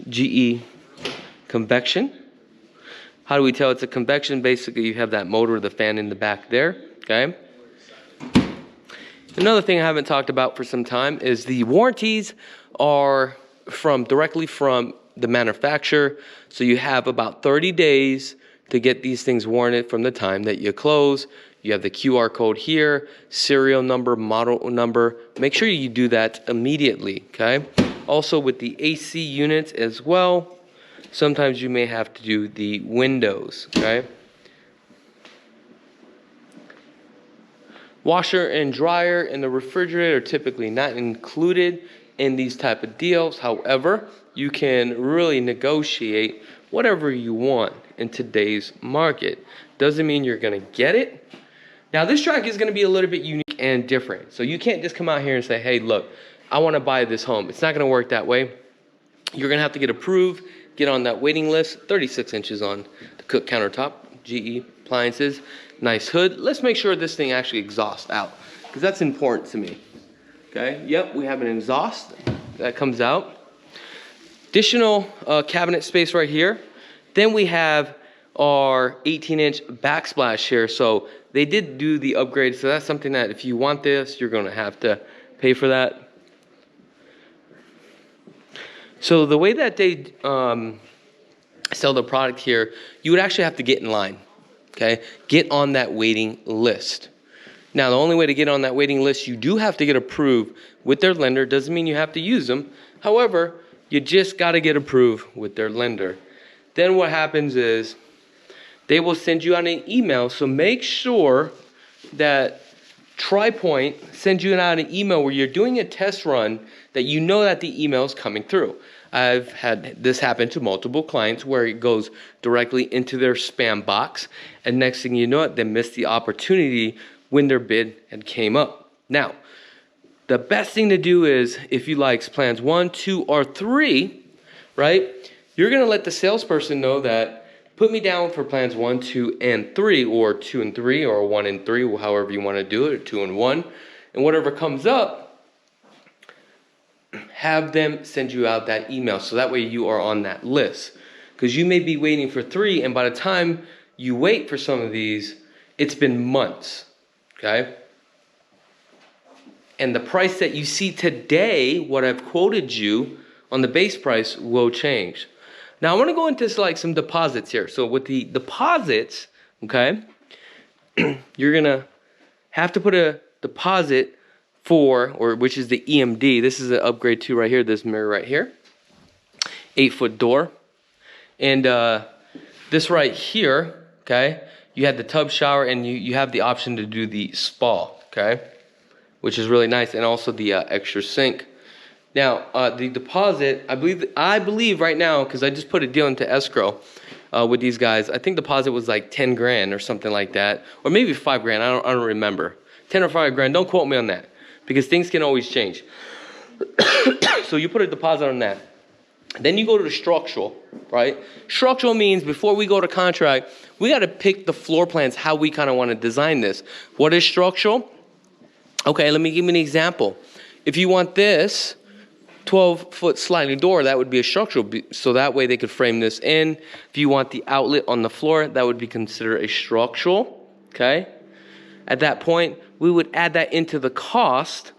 GE convection. How do we tell it's a convection? Basically, you have that motor, the fan in the back there, okay? Another thing I haven't talked about for some time is the warranties are directly from the manufacturer. So you have about 30 days to get these things warranted from the time that you close. You have the QR code here, serial number, model number. Make sure you do that immediately, okay? Also with the AC units as well, sometimes you may have to do the windows, okay? Washer and dryer and the refrigerator are typically not included in these type of deals. However, you can really negotiate whatever you want in today's market. Doesn't mean you're gonna get it. Now this track is gonna be a little bit unique and different. So you can't just come out here and say, hey, look, I wanna buy this home. It's not gonna work that way. You're gonna have to get approved, get on that waiting list. 36 inches on the cook countertop, GE appliances, nice hood. Let's make sure this thing actually exhausts out, because that's important to me. Okay, yep, we have an exhaust that comes out. Additional cabinet space right here. Then we have our 18-inch backsplash here. So they did do the upgrade. So that's something that if you want this, you're gonna have to pay for that. So the way that they sell the product here, you would actually have to get in line, okay? Get on that waiting list. Now, the only way to get on that waiting list, you do have to get approved with their lender. Doesn't mean you have to use them. However, you just got to get approved with their lender. Then what happens is they will send you out an email. So make sure that Pointe sends you out an email where you're doing a test run that you know that the email is coming through. I've had this happen to multiple clients where it goes directly into their spam box, and next thing you know it, they missed the opportunity when their bid had came up. Now, the best thing to do is if you like plans 1, 2, or 3, right? You're gonna let the salesperson know that put me down for plans 1, 2, and 3, or 2 and 3, or 1 and 3, however you want to do it, or 2 and 1, and whatever comes up, have them send you out that email so that way you are on that list. Because you may be waiting for 3, and by the time you wait for some of these, it's been months, okay? And the price that you see today, what I've quoted you on the base price, will change. Now I want to go into like some deposits here. So with the deposits, okay, you're gonna have to put a deposit for, or which is the EMD. This is an upgrade to right here, this mirror right here. 8-foot door. And this right here, okay, you had the tub shower, and you have the option to do the spa, okay, which is really nice, and also the extra sink. Now, the deposit, I believe right now, because I just put a deal into escrow with these guys, I think deposit was like 10 grand or something like that, or maybe 5 grand, I don't remember. 10 or 5 grand, don't quote me on that, because things can always change. So you put a deposit on that. Then you go to the structural, right? Structural means before we go to contract, we got to pick the floor plans, how we kind of want to design this. What is structural? Okay, let me give you an example. If you want this 12-foot sliding door, that would be a structural, so that way they could frame this in. If you want the outlet on the floor, that would be considered a structural, okay? At that point, we would add that into the cost,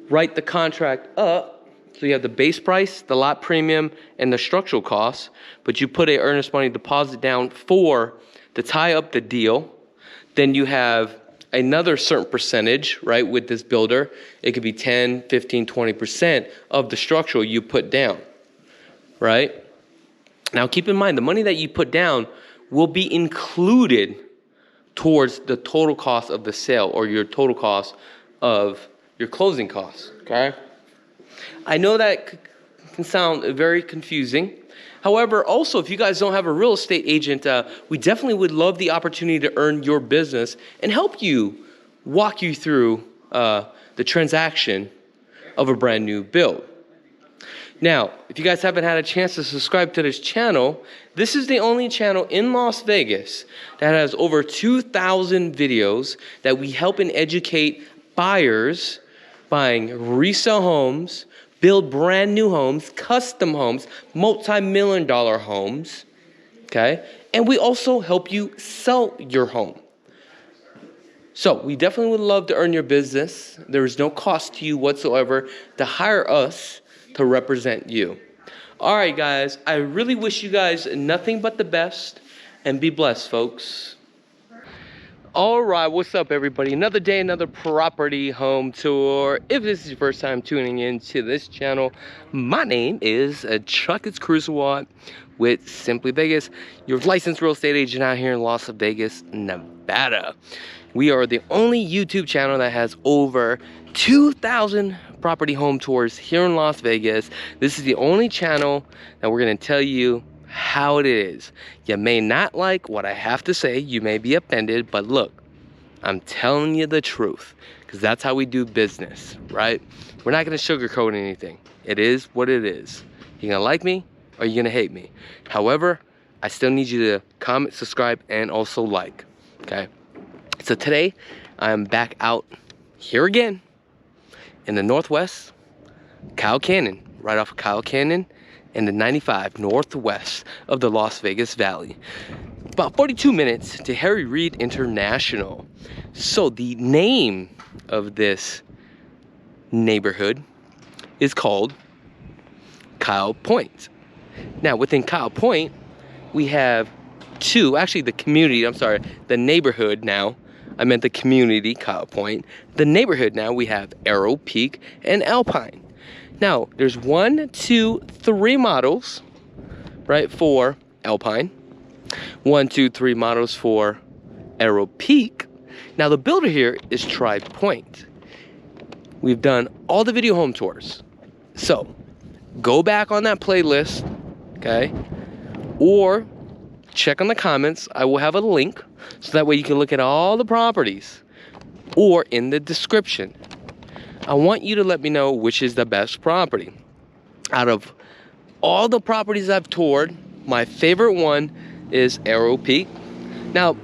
write the contract up, so you have the base price, the lot premium, and the structural costs, but you put a earnest money deposit down to tie up the deal. Then you have another certain percentage, right, with this builder. It could be 10, 15, 20% of the structural you put down, right? Now keep in mind, the money that you put down will be included towards the total cost of the sale, or your total cost of your closing costs, okay? I know that can sound very confusing. However, also, if you guys don't have a real estate agent, we definitely would love the opportunity to earn your business and help you, walk you through the transaction of a brand new build. Now, if you guys haven't had a chance to subscribe to this channel, this is the only channel in Las Vegas that has over 2,000 videos that we help and educate buyers buying resale homes, build brand new homes, custom homes, multi-million-dollar homes, okay? And we also help you sell your home. So we definitely would love to earn your business. There is no cost to you whatsoever to hire us to represent you. All right, guys, I really wish you guys nothing but the best, and be blessed, folks. All right, what's up, everybody? Another day, another property home tour. If this is your first time tuning in to this channel, my name is Chakits Krulsawat with Simply Vegas, your licensed real estate agent out here in Las Vegas, Nevada. We are the only YouTube channel that has over 2,000 property home tours here in Las Vegas. This is the only channel that we're going to tell you how it is. You may not like what I have to say, you may be offended, but look, I'm telling you the truth, because that's how we do business, right? We're not going to sugarcoat anything. It is what it is. You're going to like me or you're going to hate me. However, I still need you to comment, subscribe, and also like, okay? So today, I'm back out here again in the Northwest, Kyle Canyon, right off of Kyle Canyon, in the 95 northwest of the Las Vegas Valley. About 42 minutes to Harry Reid International. So the name of this neighborhood is called Pointe. Now within Pointe, we have two, actually the community, I'm sorry, the neighborhood now. I meant the community, Kyle Pointe. The neighborhood now, we have Arrow, Peak, and Alpine. Now, there's 1, 2, 3 models, right, for Alpine. 1, 2, 3 models for Arrow Peak. Now, the builder here is Pointe. We've done all the video home tours. So, go back on that playlist, okay? Or check on the comments. I will have a link so that way you can look at all the properties, or in the description. I want you to let me know which is the best property. Out of all the properties I've toured, my favorite one is Arrow Peak. Now,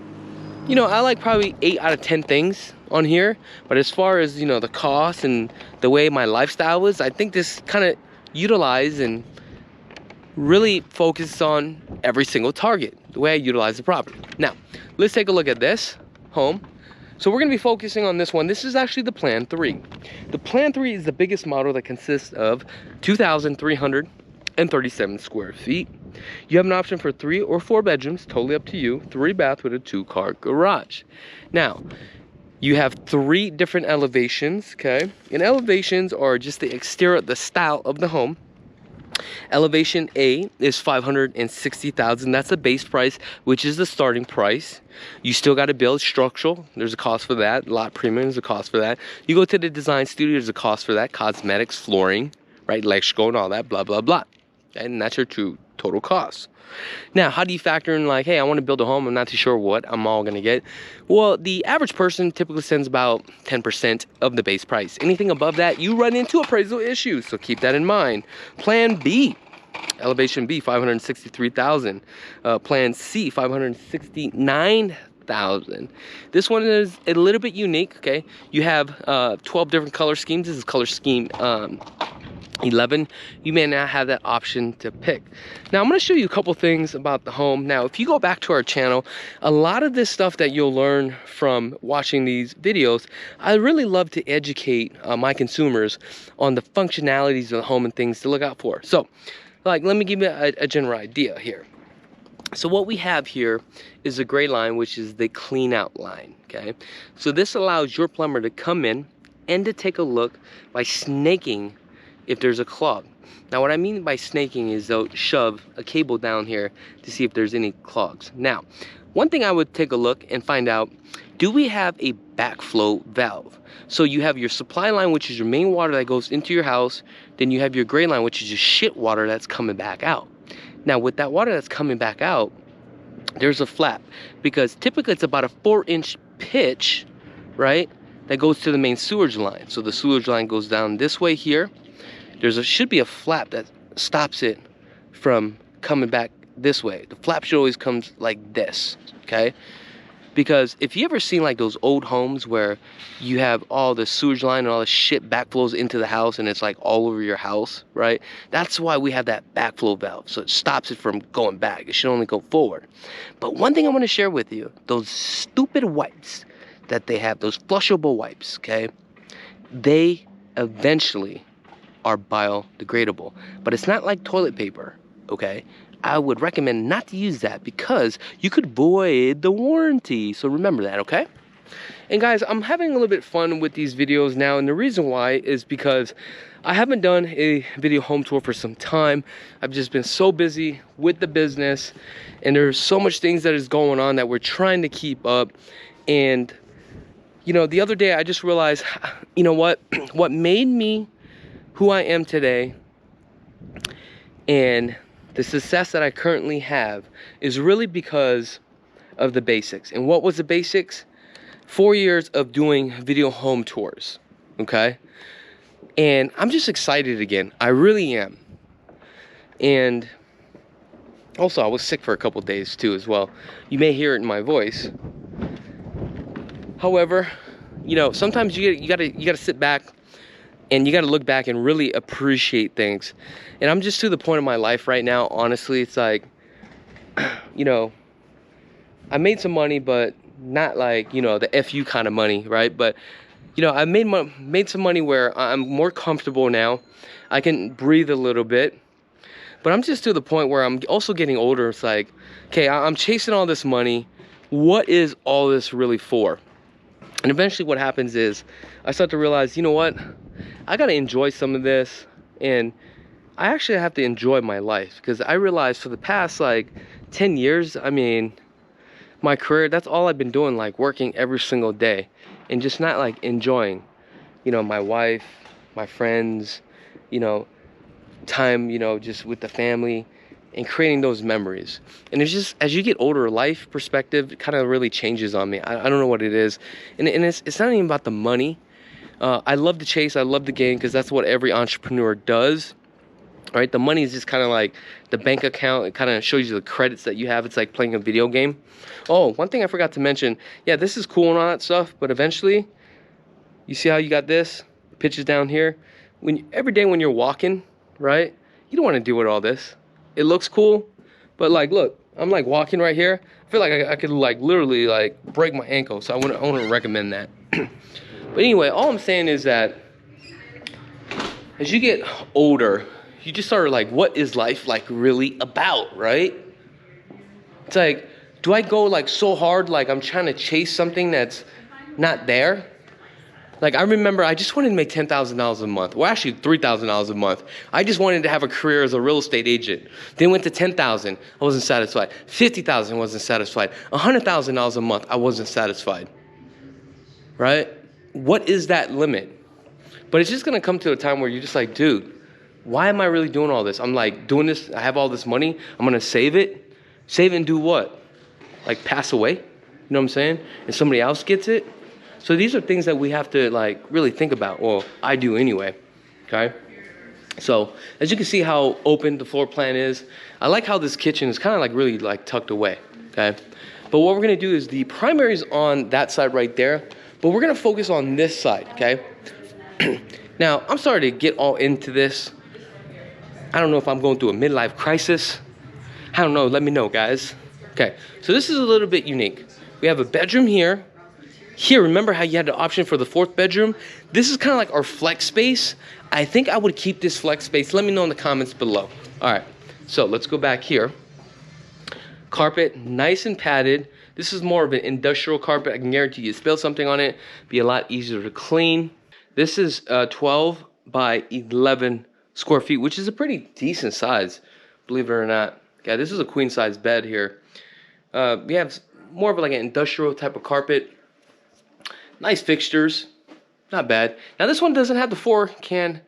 you know, I like probably 8 out of 10 things on here, but as far as, you know, the cost and the way my lifestyle is, I think this kind of utilize and really focus on every single target, the way I utilize the property. Now, let's take a look at this home. So we're going to be focusing on this one. This is actually the Plan 3. The Plan 3 is the biggest model that consists of 2,337 square feet. You have an option for 3 or 4 bedrooms, totally up to you. 3 bath with a 2-car garage. Now, you have 3 different elevations, okay? And elevations are just the exterior, the style of the home. Elevation A is $560,000. That's the base price, which is the starting price. You still got to build structural. There's a cost for that. Lot premium is a cost for that. You go to the design studio, there's a cost for that. Cosmetics, flooring, right? Electrical and all that, blah, blah, blah. And that's your true total cost. Now, how do you factor in, like, hey, I want to build a home, I'm not too sure what I'm all going to get? Well, the average person typically spends about 10% of the base price. Anything above that, you run into appraisal issues, so keep that in mind. Plan B, elevation B, $563,000. Plan C, $569,000. This one is a little bit unique, okay? You have 12 different color schemes. This is color scheme 11. You may not have that option to pick. Now, I'm going to show you a couple things about the home. Now, if you go back to our channel, a lot of this stuff that you'll learn from watching these videos, I really love to educate my consumers on the functionalities of the home and things to look out for. So, like, let me give you a general idea here. So what we have here is a gray line, which is the clean out line, okay? So this allows your plumber to come in and to take a look by snaking if there's a clog. Now, what I mean by snaking is they'll shove a cable down here to see if there's any clogs. Now, one thing I would take a look and find out, do we have a backflow valve? So you have your supply line, which is your main water that goes into your house. Then you have your gray line, which is your shit water that's coming back out. Now, with that water that's coming back out, there's a flap, because typically it's about a 4-inch pitch, right, that goes to the main sewage line. So the sewage line goes down this way here. Should be a flap that stops it from coming back this way. The flap should always come like this, okay? Because if you ever seen like those old homes where you have all the sewage line and all the shit backflows into the house and it's like all over your house, right? That's why we have that backflow valve. So it stops it from going back. It should only go forward. But one thing I want to share with you, those stupid wipes that they have, those flushable wipes, okay? They eventually are biodegradable, but it's not like toilet paper, okay? I would recommend not to use that because you could void the warranty. So remember that, okay? And guys, I'm having a little bit fun with these videos now, and the reason why is because I haven't done a video home tour for some time. I've just been so busy with the business, and there's so much things that is going on that we're trying to keep up. And you know, the other day I just realized, you know what made me who I am today and the success that I currently have is really because of the basics. And what was the basics? 4 years of doing video home tours, okay? And I'm just excited again. I really am. And also, I was sick for a couple days too as well. You may hear it in my voice. However, you know, sometimes you gotta sit back and you got to look back and really appreciate things. And I'm just to the point of my life right now, honestly, it's like, you know, I made some money, but not like, you know, the FU kind of money, right? But, you know, I made some money where I'm more comfortable now. I can breathe a little bit. But I'm just to the point where I'm also getting older. It's like, okay, I'm chasing all this money. What is all this really for? And eventually what happens is I start to realize, you know what? I got to enjoy some of this. And I actually have to enjoy my life, because I realized for the past like 10 years, I mean, my career, that's all I've been doing, like working every single day and just not like enjoying, you know, my wife, my friends, you know, time, you know, just with the family and creating those memories. And it's just, as you get older, life perspective kind of really changes on me. I don't know what it is. And it's not even about the money. I love to chase, I love the game, because that's what every entrepreneur does. All right, the money is just kind of like the bank account. It kind of shows you the credits that you have. It's like playing a video game. Oh, one thing I forgot to mention. Yeah, this is cool and all that stuff, but eventually, you see how you got this? Pitches down here. Every day when you're walking, right? You don't want to deal with all this. It looks cool, but like, look, I'm like walking right here. I feel like I could like literally like break my ankle, so I wouldn't recommend that. But anyway, all I'm saying is that as you get older, you just start like, what is life like really about, right? It's like, do I go like so hard, like I'm trying to chase something that's not there? Like, I remember I just wanted to make $10,000 a month. Well, actually $3,000 a month. I just wanted to have a career as a real estate agent. Then went to $10,000, I wasn't satisfied. $50,000, I wasn't satisfied. $100,000 a month, I wasn't satisfied. Right? What is that limit? But it's just gonna come to a time where you're just like, dude, why am I really doing all this? I'm like doing this, I have all this money, I'm gonna save it. Save it and do what? Like pass away? You know what I'm saying? And somebody else gets it? So these are things that we have to like really think about. Well, I do anyway, okay? So as you can see how open the floor plan is, I like how this kitchen is kind of like really like tucked away, okay? But what we're gonna do is the primary is on that side right there, but we're gonna focus on this side, okay? Now, I'm sorry to get all into this. I don't know if I'm going through a midlife crisis. I don't know, let me know, guys. Okay, so this is a little bit unique. We have a bedroom here. Here, remember how you had the option for the fourth bedroom? This is kind of like our flex space. I think I would keep this flex space. Let me know in the comments below. All right, so let's go back here. Carpet, nice and padded. This is more of an industrial carpet. I can guarantee you spill something on it, be a lot easier to clean. This is 12 by 11 square feet, which is a pretty decent size, believe it or not. Okay, this is a queen size bed here. We have more of like an industrial type of carpet. Nice fixtures, not bad. Now this one doesn't have the 4-can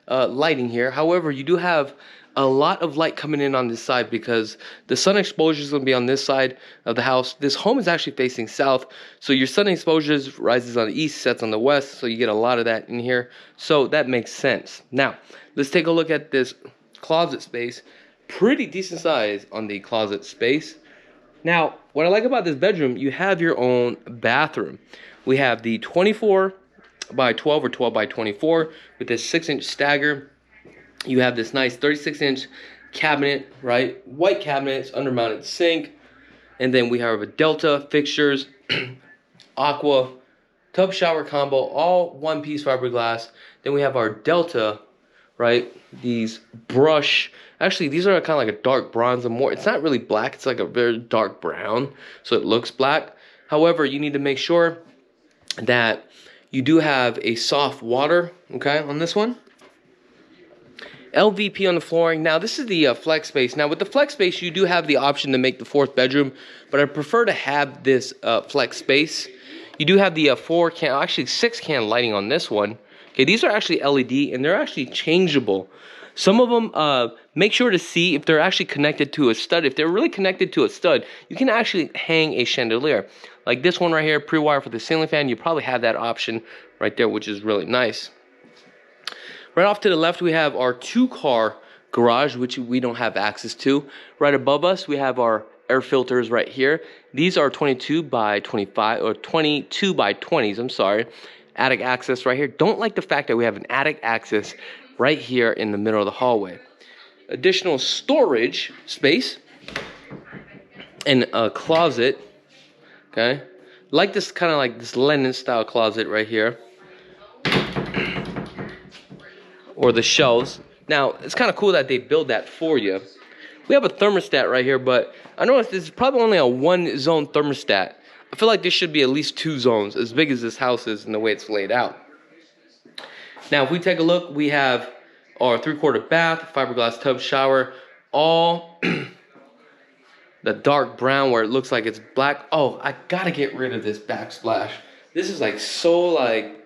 lighting here. However, you do have a lot of light coming in on this side because the sun exposure is going to be on this side of the house. This home is actually facing south, so your sun exposure rises on the east, sets on the west, so you get a lot of that in here. So that makes sense. Now, let's take a look at this closet space. Pretty decent size on the closet space. Now, what I like about this bedroom, you have your own bathroom. We have the 24 by 12 or 12 by 24 with this 6-inch stagger. You have this nice 36-inch cabinet, right? White cabinets, undermounted sink. And then we have a Delta fixtures, aqua, tub shower combo, all one-piece fiberglass. Then we have our Delta, right? These brush, actually these are kind of like a dark bronze and more. It's not really black, it's like a very dark brown, so it looks black. However, you need to make sure that you do have a soft water, okay, on this one. LVP on the flooring. Now this is the flex space. Now with the flex space, you do have the option to make the fourth bedroom, but I prefer to have this flex space. You do have the 4-can, actually 6-can lighting on this one. Okay, these are actually LED and they're actually changeable. Some of them, make sure to see if they're actually connected to a stud. If they're really connected to a stud, you can actually hang a chandelier. Like this one right here, pre-wire for the ceiling fan, you probably have that option right there, which is really nice. Right off to the left, we have our 2-car garage, which we don't have access to. Right above us, we have our air filters right here. These are 22 by 25, or 22 by 20s, I'm sorry. Attic access right here. Don't like the fact that we have an attic access right here in the middle of the hallway. Additional storage space and a closet, okay? Like this kind of like this Lenin style closet right here. Or the shelves. Now, it's kind of cool that they build that for you. We have a thermostat right here, but I noticed this is probably only a 1-zone thermostat. I feel like there should be at least 2 zones, as big as this house is and the way it's laid out. Now, if we take a look, we have our 3/4 bath, fiberglass tub shower, all the dark brown where it looks like it's black. Oh, I gotta get rid of this backsplash. This is like so like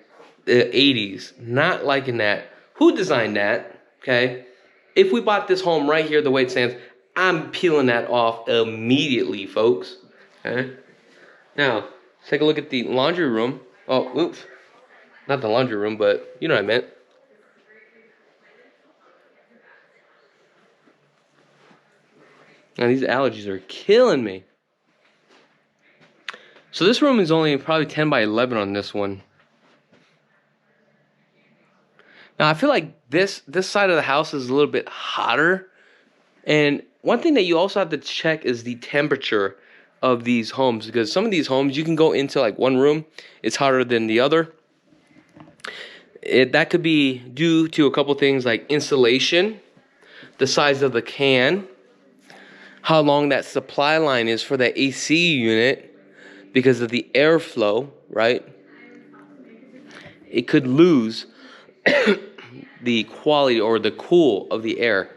the 80s. Not liking that. Who designed that? Okay. If we bought this home right here the way it stands, I'm peeling that off immediately, folks. Okay. Now, take a look at the laundry room. Oh, oops. Not the laundry room, but you know what I meant. Now, these allergies are killing me. So this room is only probably 10 by 11 on this one. Now, I feel like this side of the house is a little bit hotter. And one thing that you also have to check is the temperature of these homes. Because some of these homes, you can go into like one room, it's hotter than the other. That could be due to a couple things like insulation, the size of the can, how long that supply line is for that AC unit because of the airflow, right? It could lose the quality or the cool of the air.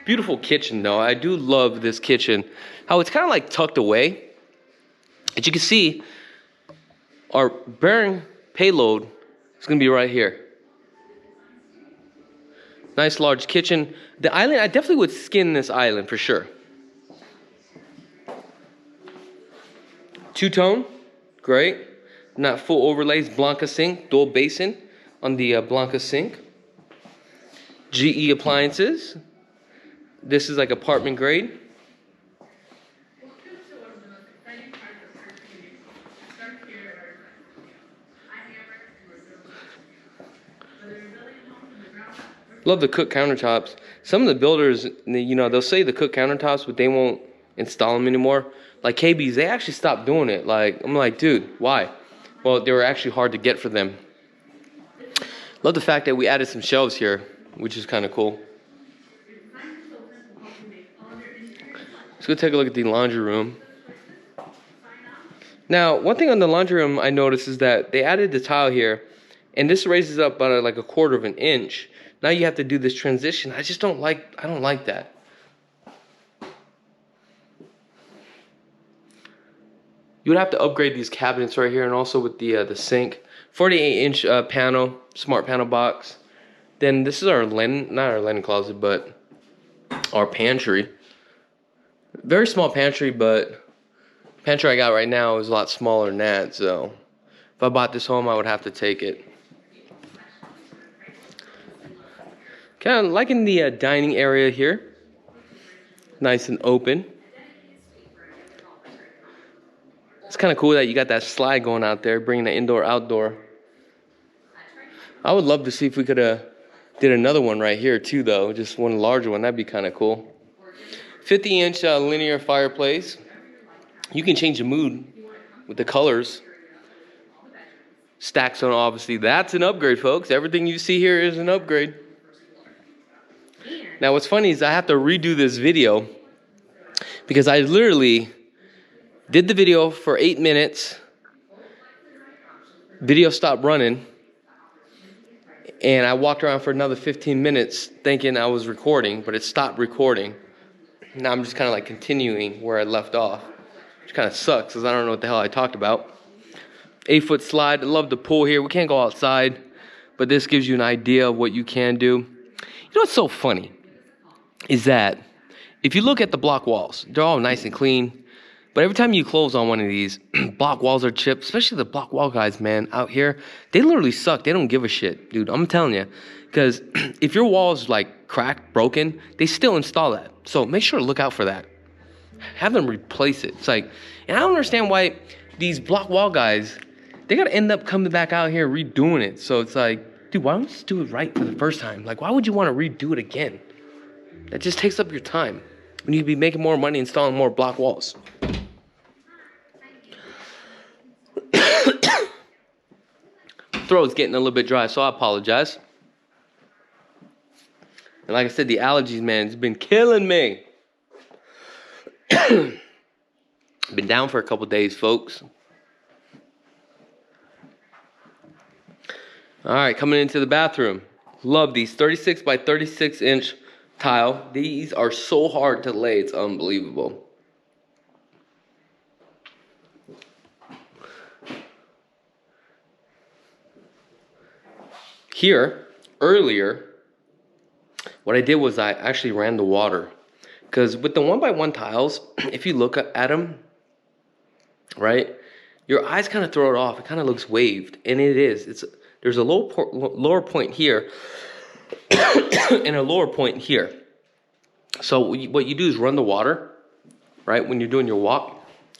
Beautiful kitchen though. I do love this kitchen. How it's kind of like tucked away. As you can see, our bearing payload is going to be right here. Nice large kitchen. The island, I definitely would skin this island for sure. Two-tone, great. Not full overlays, Blanca sink, dual basin on the Blanca sink. GE appliances. This is like apartment grade. Love the cook countertops. Some of the builders, you know, they'll say the cook countertops, but they won't install them anymore. Like KB's, they actually stopped doing it. Like, I'm like, dude, why? Well, they were actually hard to get for them. Love the fact that we added some shelves here, which is kind of cool. Let's go take a look at the laundry room. Now, one thing on the laundry room I noticed is that they added the tile here, and this raises up about like 1/4 of an inch. Now you have to do this transition. I don't like that. You would have to upgrade these cabinets right here, and also with the sink. 48-inch panel, smart panel box. Then this is our linen, not our linen closet, but our pantry. Very small pantry, but pantry I got right now is a lot smaller than that. So if I bought this home, I would have to take it. Kind of liking the dining area here. Nice and open. It's kind of cool that you got that slide going out there, bringing the indoor-outdoor. I would love to see if we could did another one right here too, though. Just one larger one. That'd be kind of cool. 50-inch linear fireplace. You can change the mood with the colors. Stack zone, obviously. That's an upgrade, folks. Everything you see here is an upgrade. Now, what's funny is I have to redo this video because I literally did the video for 8 minutes. Video stopped running. And I walked around for another 15 minutes thinking I was recording, but it stopped recording. Now I'm just kind of like continuing where I left off, which kind of sucks because I don't know what the hell I talked about. 8-foot slide. I love the pool here. We can't go outside, but this gives you an idea of what you can do. You know what's so funny is that if you look at the block walls, they're all nice and clean. But every time you close on one of these, block walls are chipped, especially the block wall guys, man, out here. They literally suck. They don't give a shit, dude. I'm telling you. Because if your wall is like cracked, broken, they still install that. So make sure to look out for that. Have them replace it. It's like, and I don't understand why these block wall guys, they got to end up coming back out here redoing it. So it's like, dude, why don't you just do it right for the first time? Like, why would you want to redo it again? That just takes up your time. We need to be making more money installing more block walls. throat's getting a little bit dry, so I apologize. And like I said, the allergies, man, it's been killing me. Been down for a couple days, folks. All right, coming into the bathroom. Love these 36 by 36 inch tile. These are so hard to lay, it's unbelievable. Here, earlier, what I did was I actually ran the water. Because with the 1x1 tiles, if you look at them, right, your eyes kind of throw it off. It kind of looks waved, and it is. There's a lower point here and a lower point here. So what you do is run the water, right, when you're doing your walk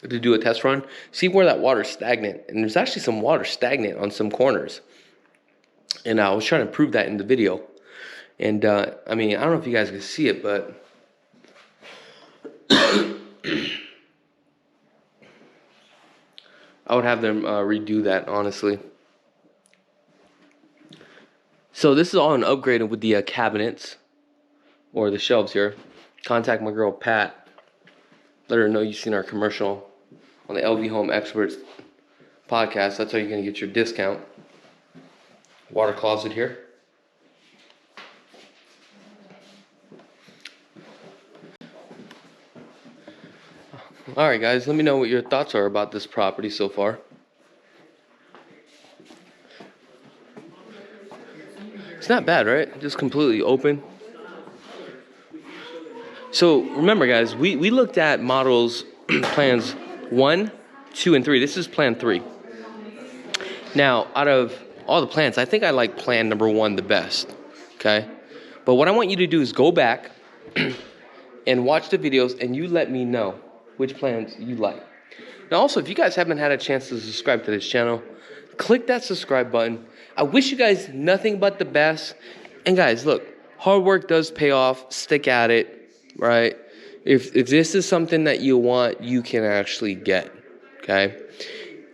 to do a test run. See where that water's stagnant, and there's actually some water stagnant on some corners. And I was trying to prove that in the video. And I mean, I don't know if you guys can see it, but I would have them redo that, honestly. So this is all an upgrade with the cabinets or the shelves here. Contact my girl Pat. Let her know you've seen our commercial on the LV Home Experts podcast. That's how you're going to get your discount. Water closet here. Alright guys, let me know what your thoughts are about this property so far. It's not bad, right? Just completely open. So remember guys, we looked at models plans 1, 2, and 3. This is plan 3. Now, out of all the plans, I think I like plan number 1 the best. Okay? But what I want you to do is go back and watch the videos and you let me know which plans you like. Now also, if you guys haven't had a chance to subscribe to this channel, click that subscribe button. I wish you guys nothing but the best. And guys, look, hard work does pay off. Stick at it, right? If this is something that you want, you can actually get, okay?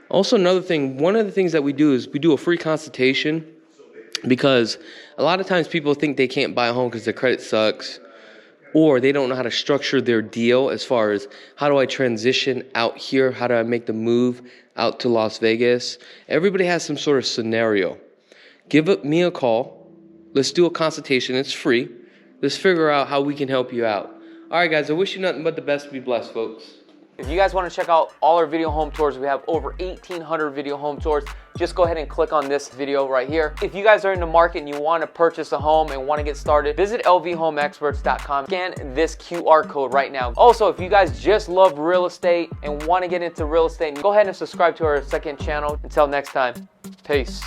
Also, another thing, one of the things that we do is we do a free consultation, because a lot of times people think they can't buy a home because their credit sucks, or they don't know how to structure their deal as far as how do I transition out here? How do I make the move out to Las Vegas? Everybody has some sort of scenario. Give me a call. Let's do a consultation. It's free. Let's figure out how we can help you out. All right, guys, I wish you nothing but the best. Be blessed, folks. If you guys want to check out all our video home tours, we have over 1,800 video home tours. Just go ahead and click on this video right here. If you guys are in the market and you want to purchase a home and want to get started, visit lvhomeexperts.com. Scan this QR code right now. Also, if you guys just love real estate and want to get into real estate, go ahead and subscribe to our second channel. Until next time, peace.